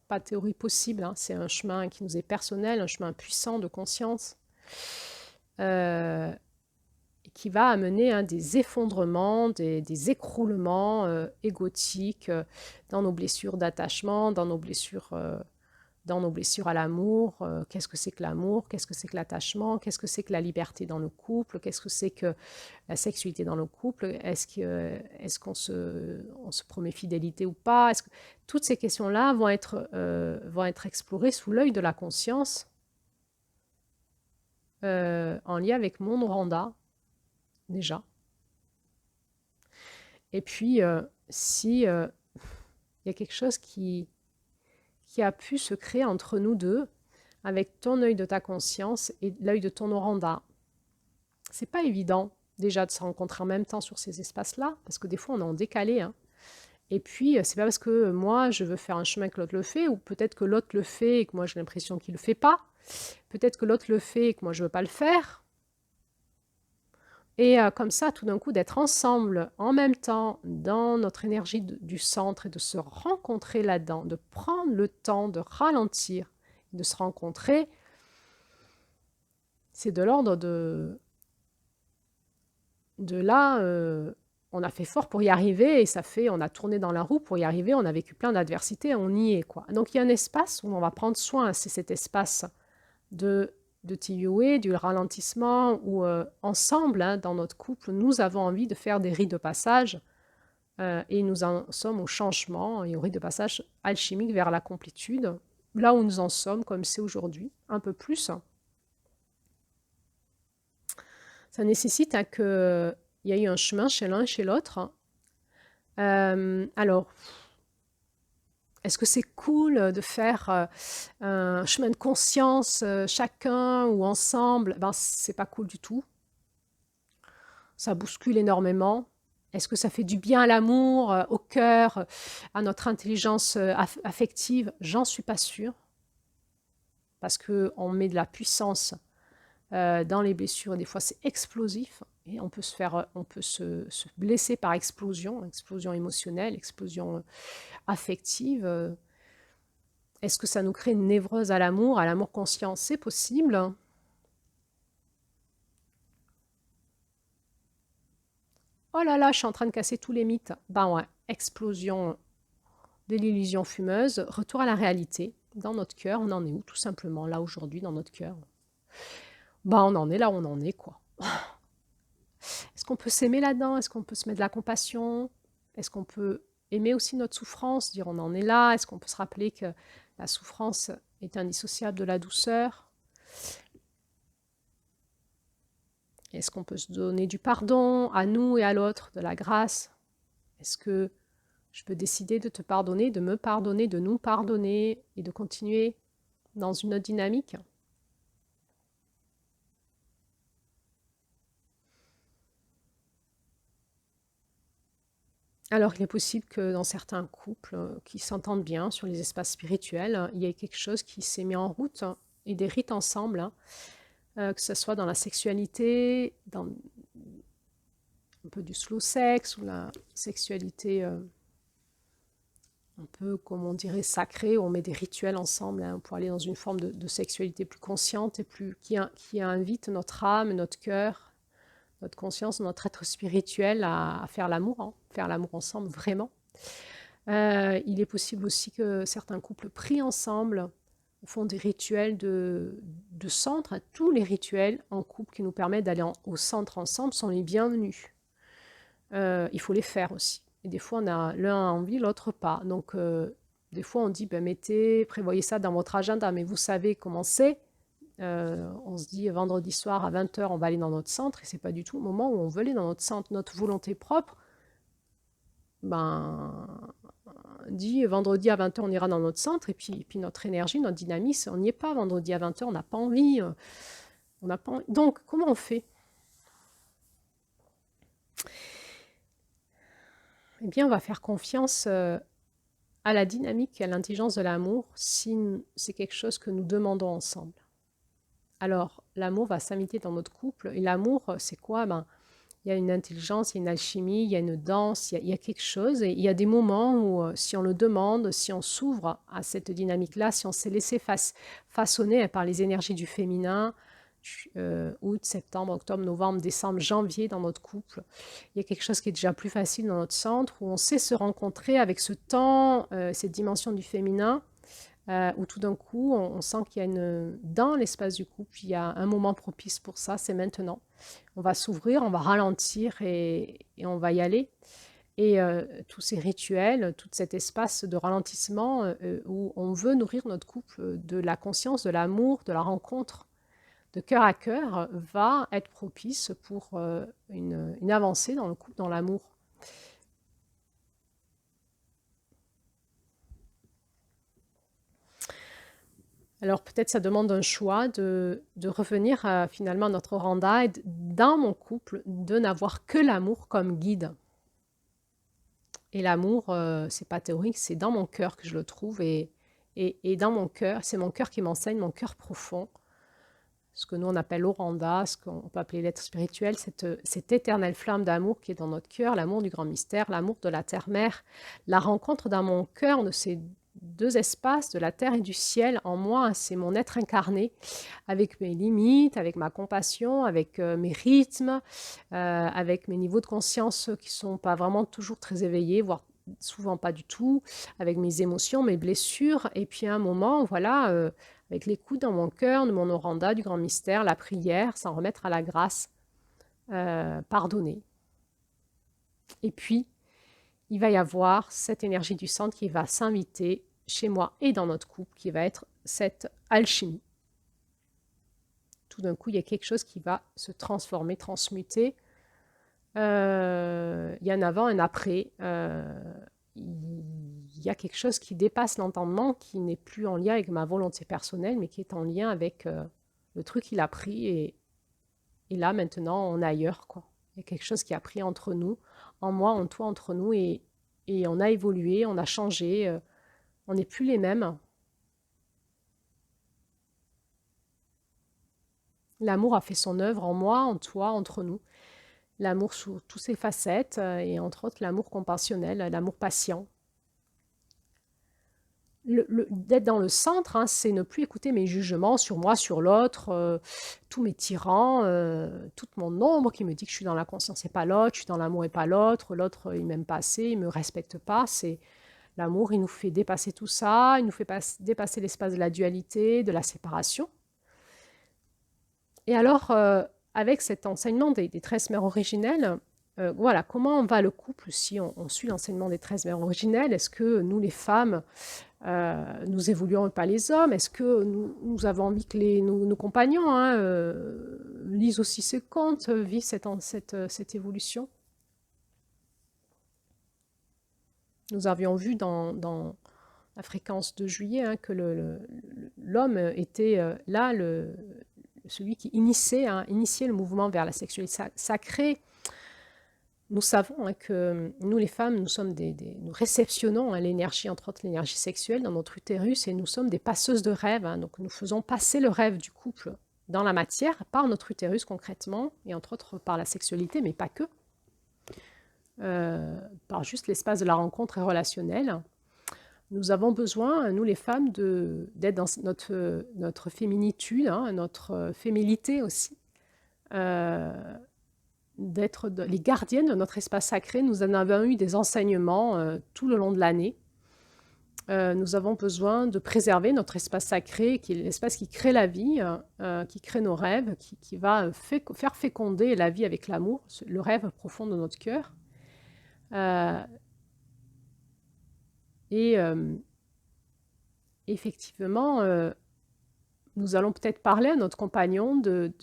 Pas de théorie possible, hein. C'est un chemin qui nous est personnel, un chemin puissant de conscience, qui va amener, hein, des effondrements, des écroulements égotiques dans nos blessures d'attachement, dans nos blessures à l'amour. Qu'est-ce que c'est que l'amour? Qu'est-ce que c'est que l'attachement? Qu'est-ce que c'est que la liberté dans le couple? Qu'est-ce que c'est que la sexualité dans le couple? Est-ce qu'on se promet fidélité ou pas? Toutes ces questions-là vont être explorées sous l'œil de la conscience, en lien avec mon Randa, déjà. Et puis, si il y a quelque chose qui a pu se créer entre nous deux, avec ton œil de ta conscience et l'œil de ton Oranda. C'est pas évident déjà de se rencontrer en même temps sur ces espaces-là, parce que des fois on est en décalé, hein. Et puis c'est pas parce que moi je veux faire un chemin que l'autre le fait, ou peut-être que l'autre le fait et que moi j'ai l'impression qu'il le fait pas. Peut-être que l'autre le fait et que moi je veux pas le faire. Et comme ça, tout d'un coup, d'être ensemble en même temps dans notre énergie du centre et de se rencontrer là-dedans, de prendre le temps de ralentir, de se rencontrer, c'est de l'ordre de là, on a fait fort pour y arriver et on a tourné dans la roue pour y arriver, on a vécu plein d'adversités, on y est, quoi. Donc il y a un espace où on va prendre soin, c'est cet espace de TUE, du ralentissement, où ensemble, hein, dans notre couple, nous avons envie de faire des rites de passage, et nous en sommes au changement et au rite de passage alchimique vers la complétude, là où nous en sommes, comme c'est aujourd'hui, un peu plus. Ça nécessite, hein, qu'il y ait eu un chemin chez l'un et chez l'autre. Alors, est-ce que c'est cool de faire un chemin de conscience, chacun ou ensemble? Ben, c'est pas cool du tout. Ça bouscule énormément. Est-ce que ça fait du bien à l'amour, au cœur, à notre intelligence affective? J'en suis pas sûre. Parce qu'on met de la puissance dans les blessures, et des fois c'est explosif, et on peut se blesser par explosion émotionnelle, explosion affective. Est-ce que ça nous crée une névrose à l'amour conscient? C'est possible. Oh là là, je suis en train de casser tous les mythes. Ben ouais, explosion de l'illusion fumeuse, retour à la réalité. Dans notre cœur, on en est où, tout simplement, là aujourd'hui, dans notre cœur? Ben on en est là où on en est, quoi. Est-ce qu'on peut s'aimer là-dedans? Est-ce qu'on peut se mettre de la compassion? Est-ce qu'on peut aimer aussi notre souffrance, dire on en est là? Est-ce qu'on peut se rappeler que la souffrance est indissociable de la douceur? Est-ce qu'on peut se donner du pardon à nous et à l'autre, de la grâce? Est-ce que je peux décider de te pardonner, de me pardonner, de nous pardonner et de continuer dans une autre dynamique? Alors, il est possible que dans certains couples qui s'entendent bien sur les espaces spirituels, il y ait quelque chose qui s'est mis en route et des rites ensemble, que ce soit dans la sexualité, dans un peu du slow sex ou la sexualité un peu, comme on dirait, sacrée, où on met des rituels ensemble pour aller dans une forme de sexualité plus consciente et qui invite notre âme, notre cœur, notre conscience, notre être spirituel à faire l'amour ensemble vraiment. Il est possible aussi que certains couples pris ensemble font des rituels de centre. Tous les rituels en couple qui nous permettent d'aller au centre ensemble sont les bienvenus. Il faut les faire aussi. Et des fois, l'un a envie, l'autre pas. Donc, des fois, on dit, ben, prévoyez ça dans votre agenda, mais vous savez comment c'est. On se dit, vendredi soir à 20h, on va aller dans notre centre, et c'est pas du tout le moment où on veut aller dans notre centre. Notre volonté propre, ben, dit, vendredi à 20h, on ira dans notre centre, et puis notre énergie, notre dynamisme, on n'y est pas. Vendredi à 20h, on n'a pas envie. On n'a pas envie. Donc, comment on fait? Eh bien, on va faire confiance à la dynamique et à l'intelligence de l'amour si c'est quelque chose que nous demandons ensemble. Alors, l'amour va s'inviter dans notre couple. Et l'amour, c'est quoi? Il y a une intelligence, il y a une alchimie, il y a une danse, il y a quelque chose. Et il y a des moments où, si on le demande, si on s'ouvre à cette dynamique-là, si on s'est laissé façonner par les énergies du féminin, août, septembre, octobre, novembre, décembre, janvier dans notre couple, il y a quelque chose qui est déjà plus facile dans notre centre, où on sait se rencontrer avec ce temps, cette dimension du féminin, où tout d'un coup, on sent qu'il y a dans l'espace du couple, il y a un moment propice pour ça, c'est maintenant. On va s'ouvrir, on va ralentir et on va y aller. Et tous ces rituels, tout cet espace de ralentissement où on veut nourrir notre couple de la conscience, de l'amour, de la rencontre, de cœur à cœur, va être propice pour une avancée dans le couple, dans l'amour. Alors peut-être ça demande un choix de revenir finalement à notre Oranda et dans mon couple, de n'avoir que l'amour comme guide. Et l'amour, c'est pas théorique, c'est dans mon cœur que je le trouve et dans mon cœur, c'est mon cœur qui m'enseigne, mon cœur profond, ce que nous on appelle l'Oranda, ce qu'on peut appeler l'être spirituel, cette éternelle flamme d'amour qui est dans notre cœur, l'amour du grand mystère, l'amour de la terre-mère, la rencontre dans mon cœur de ces deux espaces, de la terre et du ciel en moi, c'est mon être incarné, avec mes limites, avec ma compassion, avec mes rythmes, avec mes niveaux de conscience qui ne sont pas vraiment toujours très éveillés, voire souvent pas du tout, avec mes émotions, mes blessures, et puis à un moment, voilà, avec l'écoute dans mon cœur, de mon oranda, du grand mystère, la prière, s'en remettre à la grâce, pardonner. Et puis, il va y avoir cette énergie du centre qui va s'inviter chez moi et dans notre couple, qui va être cette alchimie. Tout d'un coup, il y a quelque chose qui va se transformer, transmuter. Il y a un avant, un après. Il y a quelque chose qui dépasse l'entendement, qui n'est plus en lien avec ma volonté personnelle, mais qui est en lien avec le truc qu'il a pris. Et là, maintenant, on est ailleurs, quoi. Il y a quelque chose qui a pris entre nous, en moi, en toi, entre nous, et on a évolué, on a changé, on n'est plus les mêmes. L'amour a fait son œuvre en moi, en toi, entre nous. L'amour sous toutes ses facettes, et entre autres l'amour compassionnel, l'amour patient. D'être dans le centre, hein, c'est ne plus écouter mes jugements sur moi, sur l'autre, tous mes tyrans, toute mon ombre qui me dit que je suis dans la conscience et pas l'autre, je suis dans l'amour et pas l'autre, l'autre il m'aime pas assez, il me respecte pas. C'est l'amour, il nous fait dépasser tout ça, il nous fait dépasser l'espace de la dualité, de la séparation. Et alors, avec cet enseignement des 13 mères originelles, voilà, comment va le couple si on suit l'enseignement des 13 mères originelles? Est-ce que nous, les femmes, nous évoluons et pas les hommes? Est-ce que nous avons envie que nos compagnons lisent aussi ces contes, vivent cette évolution? Nous avions vu dans la fréquence de juillet que l'homme était là, celui qui initiait le mouvement vers la sexualité sacrée. Nous savons que nous, les femmes, nous réceptionnons l'énergie, entre autres l'énergie sexuelle, dans notre utérus et nous sommes des passeuses de rêves. Donc, nous faisons passer le rêve du couple dans la matière par notre utérus concrètement et entre autres par la sexualité, mais pas que, par juste l'espace de la rencontre et relationnelle. Nous avons besoin, nous les femmes, d'être dans notre féminitude, notre féminité aussi, d'être les gardiennes de notre espace sacré. Nous en avons eu des enseignements tout le long de l'année. Nous avons besoin de préserver notre espace sacré, qui est l'espace qui crée la vie, qui crée nos rêves, qui va faire féconder la vie avec l'amour, le rêve profond de notre cœur. Effectivement, nous allons peut-être parler à notre compagnon de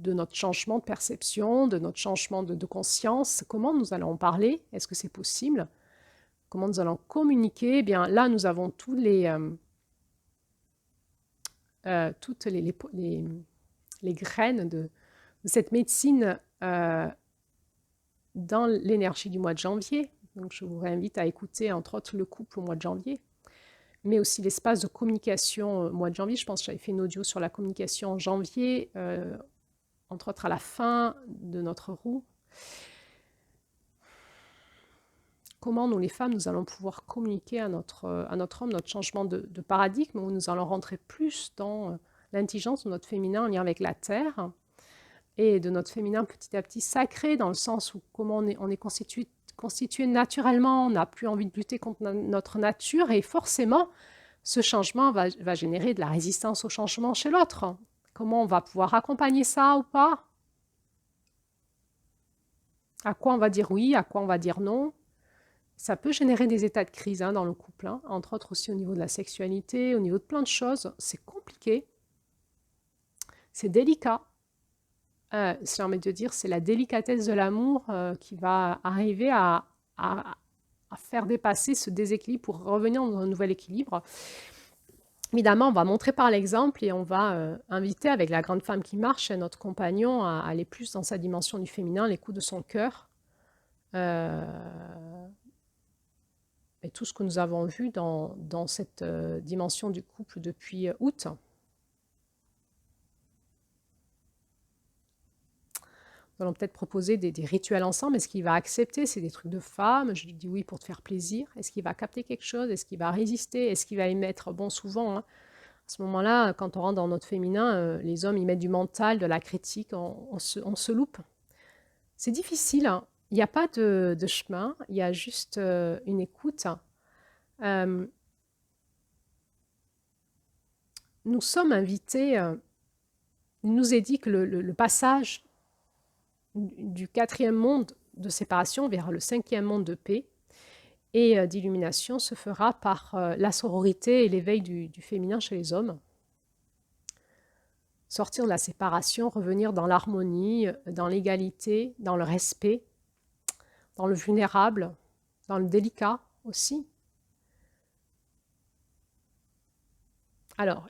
notre changement de perception, de notre changement de conscience. Comment nous allons en parler? Est-ce que c'est possible? Comment nous allons communiquer? Eh bien, là, nous avons toutes les graines de cette médecine dans l'énergie du mois de janvier. Donc, je vous réinvite à écouter, entre autres, le couple au mois de janvier, mais aussi l'espace de communication au mois de janvier. Je pense que j'avais fait une audio sur la communication en janvier, entre autres à la fin de notre roue. Comment nous, les femmes, nous allons pouvoir communiquer à notre homme notre changement de paradigme, où nous allons rentrer plus dans l'intelligence de notre féminin en lien avec la terre, et de notre féminin petit à petit sacré, dans le sens où comment on est constitué naturellement, on n'a plus envie de lutter contre notre nature, et forcément, ce changement va générer de la résistance au changement chez l'autre. Comment on va pouvoir accompagner ça ou pas? À quoi on va dire oui, à quoi on va dire non? Ça peut générer des états de crise dans le couple, entre autres aussi au niveau de la sexualité, au niveau de plein de choses. C'est compliqué, c'est délicat. J'ai envie de dire, c'est la délicatesse de l'amour qui va arriver à faire dépasser ce déséquilibre pour revenir dans un nouvel équilibre. Évidemment, on va montrer par l'exemple et on va inviter avec la grande femme qui marche notre compagnon à aller plus dans sa dimension du féminin, l'écoute de son cœur. Et tout ce que nous avons vu dans cette dimension du couple depuis août. Nous allons peut-être proposer des rituels ensemble. Est-ce qu'il va accepter? C'est des trucs de femme. Je lui dis oui pour te faire plaisir. Est-ce qu'il va capter quelque chose? Est-ce qu'il va résister? Est-ce qu'il va y mettre, bon, souvent, à ce moment-là, quand on rentre dans notre féminin, les hommes, ils mettent du mental, de la critique, on se loupe. C'est difficile. Il n'y a pas de chemin. Il y a juste une écoute. Nous sommes invités, il nous est dit que le passage du 4e monde de séparation vers le 5e monde de paix et d'illumination se fera par la sororité et l'éveil du féminin chez les hommes. Sortir de la séparation, revenir dans l'harmonie, dans l'égalité, dans le respect, dans le vulnérable, dans le délicat aussi. Alors,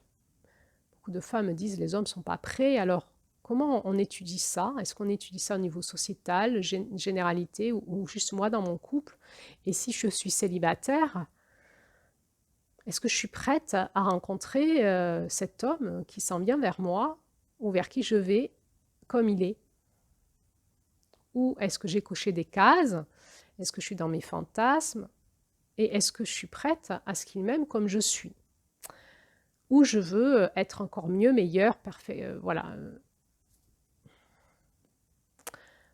beaucoup de femmes disent les hommes ne sont pas prêts. Alors, comment on étudie ça? Est-ce qu'on étudie ça au niveau sociétal, généralité, ou juste moi dans mon couple? Et si je suis célibataire, est-ce que je suis prête à rencontrer cet homme qui s'en vient vers moi ou vers qui je vais comme il est? Ou est-ce que j'ai coché des cases? Est-ce que je suis dans mes fantasmes? Et est-ce que je suis prête à ce qu'il m'aime comme je suis? Ou je veux être encore mieux, meilleur, parfait, voilà.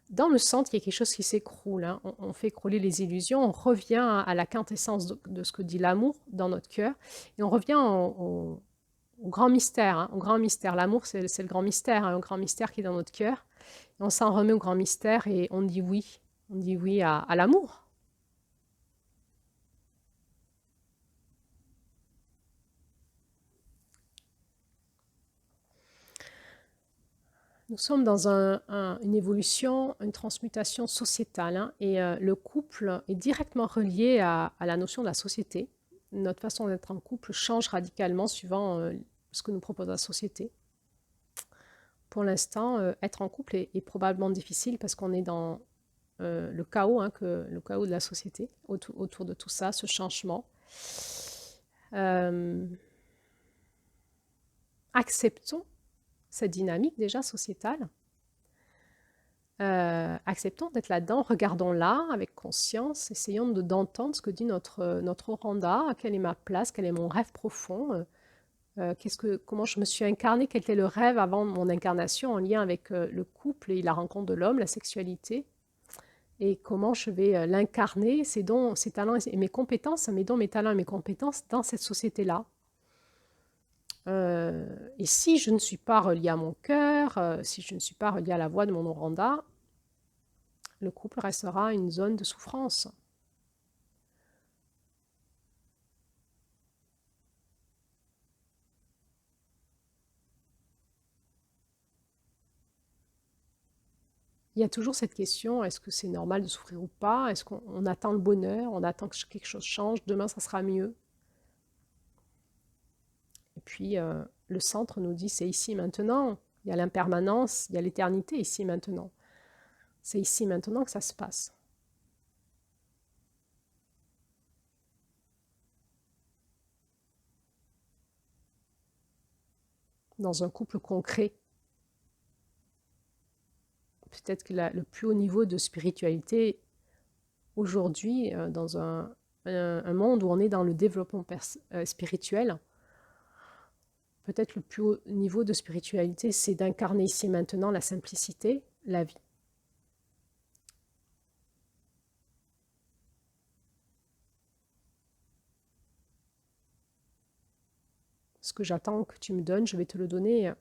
Dans le centre, il y a quelque chose qui s'écroule. On fait écrouler les illusions, on revient à la quintessence de ce que dit l'amour dans notre cœur, et on revient au grand mystère. Au grand mystère. L'amour, c'est le grand mystère, un grand mystère qui est dans notre cœur. Et on s'en remet au grand mystère et on dit oui. On dit oui à l'amour. Nous sommes dans une évolution, une transmutation sociétale, et le couple est directement relié à la notion de la société. Notre façon d'être en couple change radicalement suivant ce que nous propose la société. Pour l'instant, être en couple est probablement difficile parce qu'on est dans le chaos, hein, le chaos de la société autour de tout ça, ce changement. Acceptons cette dynamique déjà sociétale. Acceptons d'être là-dedans, regardons-la avec conscience, essayons d'entendre ce que dit notre Oranda, quelle est ma place, quel est mon rêve profond, comment je me suis incarnée, quel était le rêve avant mon incarnation en lien avec le couple et la rencontre de l'homme, la sexualité, et comment je vais l'incarner, ses dons, ses talents et mes compétences, mes dons, mes talents et mes compétences dans cette société-là. Et si je ne suis pas reliée à mon cœur, si je ne suis pas reliée à la voix de mon Oranda, le couple restera une zone de souffrance. Il y a toujours cette question, est-ce que c'est normal de souffrir ou pas? Est-ce qu'on attend le bonheur? On attend que quelque chose change? Demain, ça sera mieux? Et puis, le centre nous dit, c'est ici maintenant. Il y a l'impermanence, il y a l'éternité ici maintenant. C'est ici maintenant que ça se passe. Dans un couple concret. Peut-être que le plus haut niveau de spiritualité aujourd'hui, dans un monde où on est dans le développement spirituel, peut-être le plus haut niveau de spiritualité, c'est d'incarner ici et maintenant la simplicité, la vie. Ce que j'attends que tu me donnes, je vais te le donner.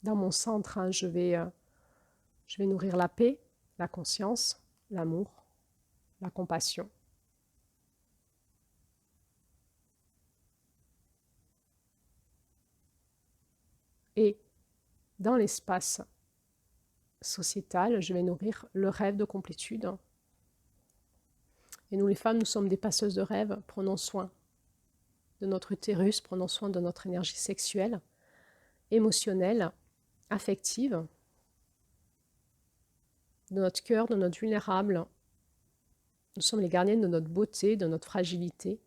Dans mon centre, hein, je vais nourrir la paix, la conscience, l'amour, la compassion. Et dans l'espace sociétal, je vais nourrir le rêve de complétude. Et nous, les femmes, nous sommes des passeuses de rêves. Prenons soin de notre utérus, prenons soin de notre énergie sexuelle, émotionnelle, affective, de notre cœur, de notre vulnérable. Nous sommes les gardiennes de notre beauté, de notre fragilité.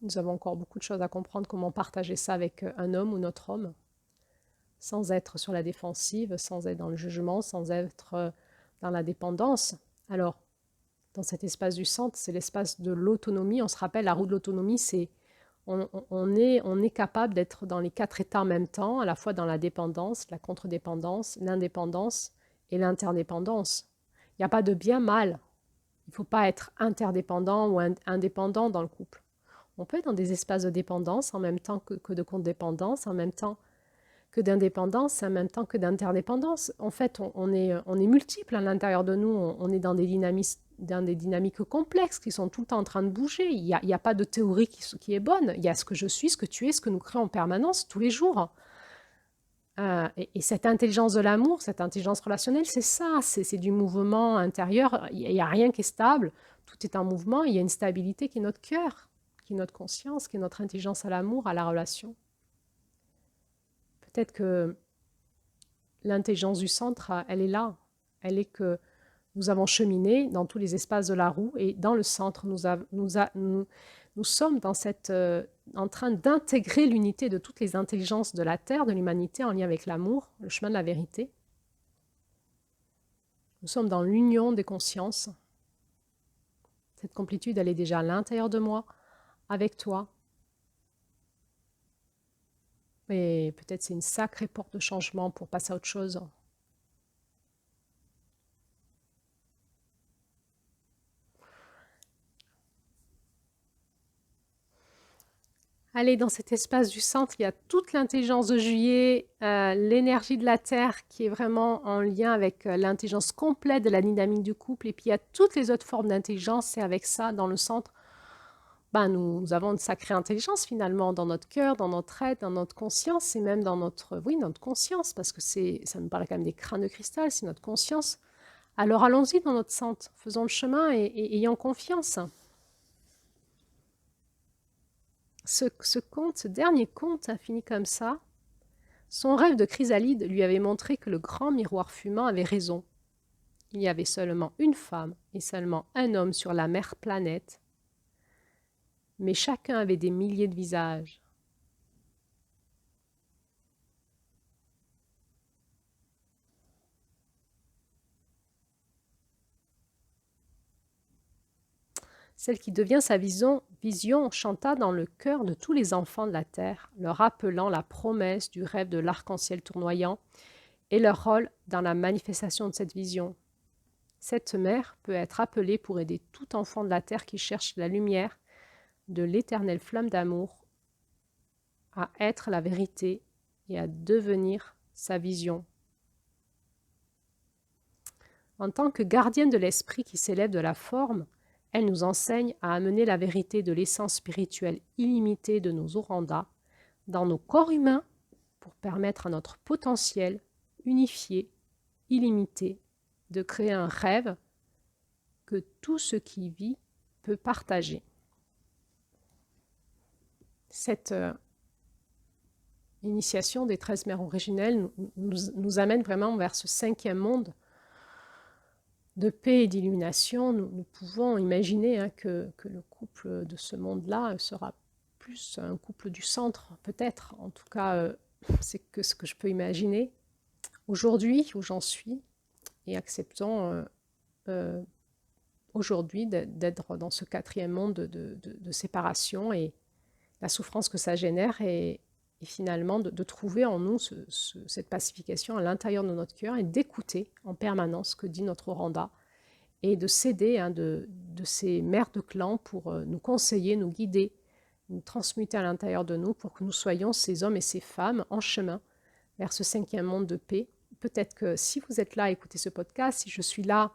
Nous avons encore beaucoup de choses à comprendre, comment partager ça avec un homme ou notre homme, sans être sur la défensive, sans être dans le jugement, sans être dans la dépendance. Alors, dans cet espace du centre, c'est l'espace de l'autonomie. On se rappelle, la roue de l'autonomie, c'est on est capable d'être dans les 4 états en même temps, à la fois dans la dépendance, la contre-dépendance, l'indépendance et l'interdépendance. Il n'y a pas de bien-mal. Il ne faut pas être interdépendant ou indépendant dans le couple. On peut être dans des espaces de dépendance en même temps que de contre-dépendance, en même temps que d'indépendance, en même temps que d'interdépendance. En fait, on est multiples à l'intérieur de nous. On est dans des dynamiques complexes qui sont tout le temps en train de bouger. Il n'y a pas de théorie qui est bonne. Il y a ce que je suis, ce que tu es, ce que nous créons en permanence, tous les jours. Et cette intelligence de l'amour, cette intelligence relationnelle, c'est ça, c'est du mouvement intérieur. Il n'y a rien qui est stable. Tout est en mouvement. Il y a une stabilité qui est notre cœur, qui est notre conscience, qui est notre intelligence à l'amour, à la relation. Peut-être que l'intelligence du centre, elle est là. Elle est que nous avons cheminé dans tous les espaces de la roue et dans le centre, nous sommes dans en train d'intégrer l'unité de toutes les intelligences de la Terre, de l'humanité en lien avec l'amour, le chemin de la vérité. Nous sommes dans l'union des consciences. Cette complétude, elle est déjà à l'intérieur de moi, avec toi. Et peut-être c'est une sacrée porte de changement pour passer à autre chose. Allez, dans cet espace du centre, il y a toute l'intelligence de juillet, l'énergie de la Terre qui est vraiment en lien avec l'intelligence complète de la dynamique du couple. Et puis, il y a toutes les autres formes d'intelligence. Et avec ça, dans le centre, nous avons une sacrée intelligence finalement dans notre cœur, dans notre être, dans notre conscience et même dans notre conscience, parce que ça nous parle quand même des crânes de cristal, c'est notre conscience Alors allons-y dans notre centre, faisons le chemin et ayons confiance. Ce dernier conte a fini comme ça. Son rêve de chrysalide lui avait montré que le grand miroir fumant avait raison. Il y avait seulement une femme et seulement un homme sur la mère planète, mais chacun avait des milliers de visages. Celle qui devient sa vision chanta dans le cœur de tous les enfants de la terre, leur rappelant la promesse du rêve de l'arc-en-ciel tournoyant et leur rôle dans la manifestation de cette vision. Cette mère peut être appelée pour aider tout enfant de la terre qui cherche la lumière de l'éternelle flamme d'amour à être la vérité et à devenir sa vision. En tant que gardienne de l'esprit qui s'élève de la forme, elle nous enseigne à amener la vérité de l'essence spirituelle illimitée de nos Oranda dans nos corps humains pour permettre à notre potentiel unifié, illimité, de créer un rêve que tout ce qui vit peut partager. Cette initiation des 13 mères originelles nous amène vraiment vers ce 5e monde de paix et d'illumination. Nous pouvons imaginer que le couple de ce monde-là sera plus un couple du centre, peut-être. En tout cas, c'est que ce que je peux imaginer. Aujourd'hui, où j'en suis, et acceptons aujourd'hui d'être dans ce 4e monde de séparation et la souffrance que ça génère et finalement de trouver en nous cette pacification à l'intérieur de notre cœur et d'écouter en permanence ce que dit notre Oranda et de s'aider de ces mères de clan pour nous conseiller, nous guider, nous transmuter à l'intérieur de nous pour que nous soyons ces hommes et ces femmes en chemin vers ce 5e monde de paix. Peut-être que si vous êtes là à écouter ce podcast, si je suis là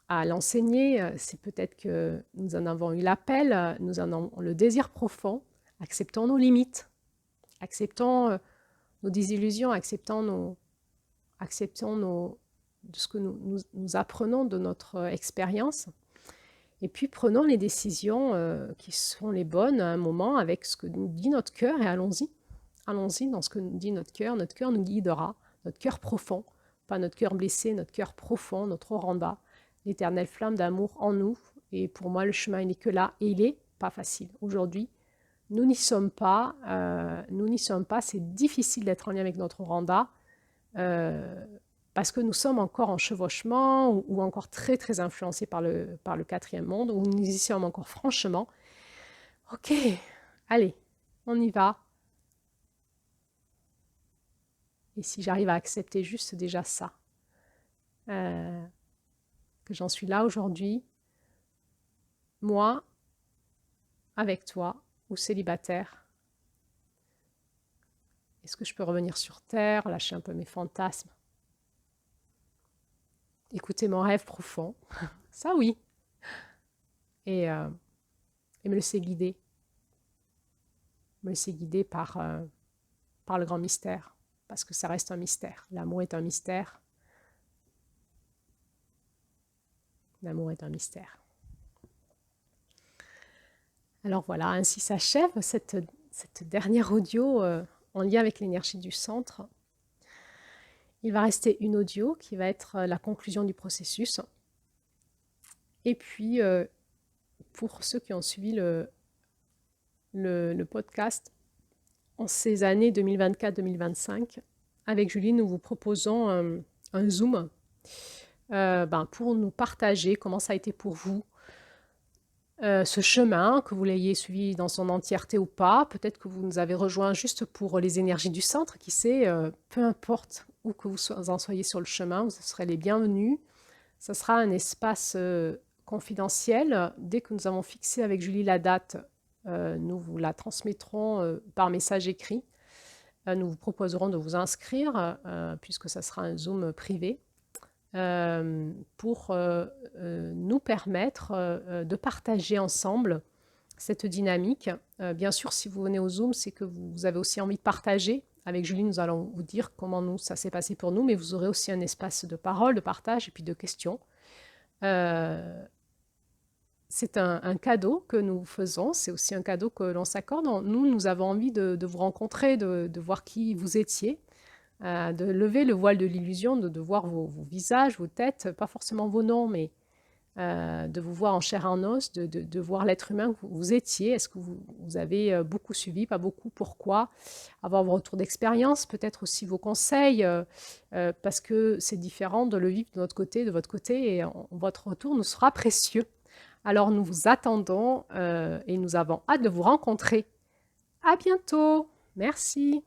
à l'enseigner, c'est peut-être que nous en avons eu l'appel, nous en avons le désir profond. Acceptons nos limites, acceptons nos désillusions, acceptons de ce que nous apprenons de notre expérience. Et puis prenons les décisions qui sont les bonnes à un moment avec ce que nous dit notre cœur et allons-y. Allons-y dans ce que nous dit notre cœur nous guidera, notre cœur profond, pas notre cœur blessé, notre cœur profond, notre Oranda, l'éternelle flamme d'amour en nous. Et pour moi, le chemin, il n'est que là et il n'est pas facile. Aujourd'hui, nous n'y sommes pas, c'est difficile d'être en lien avec notre Oranda parce que nous sommes encore en chevauchement ou encore très très influencés par le 4e monde, où nous y sommes encore franchement. Ok, allez, on y va. Et si j'arrive à accepter juste déjà ça, que j'en suis là aujourd'hui, moi, avec toi, ou célibataire, est-ce que je peux revenir sur Terre, lâcher un peu mes fantasmes, écouter mon rêve profond, ça oui, et me laisser guider, par le grand mystère, parce que ça reste un mystère. L'amour est un mystère. L'amour est un mystère. Alors voilà, ainsi s'achève cette dernière audio en lien avec l'énergie du centre. Il va rester une audio qui va être la conclusion du processus. Et puis, pour ceux qui ont suivi le podcast en ces années 2024-2025, avec Julie, nous vous proposons un Zoom pour nous partager comment ça a été pour vous ce chemin, que vous l'ayez suivi dans son entièreté ou pas. Peut-être que vous nous avez rejoints juste pour les énergies du centre, qui sait, peu importe où que vous en soyez sur le chemin, vous serez les bienvenus. Ce sera un espace confidentiel. Dès que nous avons fixé avec Julie la date, nous vous la transmettrons par message écrit. Nous vous proposerons de vous inscrire, puisque ça sera un Zoom privé. Pour nous permettre de partager ensemble cette dynamique. Bien sûr, si vous venez au Zoom, c'est que vous avez aussi envie de partager Avec Julie, nous allons vous dire comment nous, ça s'est passé pour nous, mais vous aurez aussi un espace de parole, de partage et puis de questions. C'est un cadeau que nous faisons, c'est aussi un cadeau que l'on s'accorde. Nous avons envie de vous rencontrer, de voir qui vous étiez, de lever le voile de l'illusion, de voir vos visages, vos têtes, pas forcément vos noms, mais de vous voir en chair et en os, de voir l'être humain que vous étiez. Est-ce que vous avez beaucoup suivi, pas beaucoup, pourquoi? Avoir vos retours d'expérience, peut-être aussi vos conseils, parce que c'est différent de le vivre de notre côté, de votre côté, et votre retour nous sera précieux. Alors nous vous attendons et nous avons hâte de vous rencontrer. À bientôt. Merci.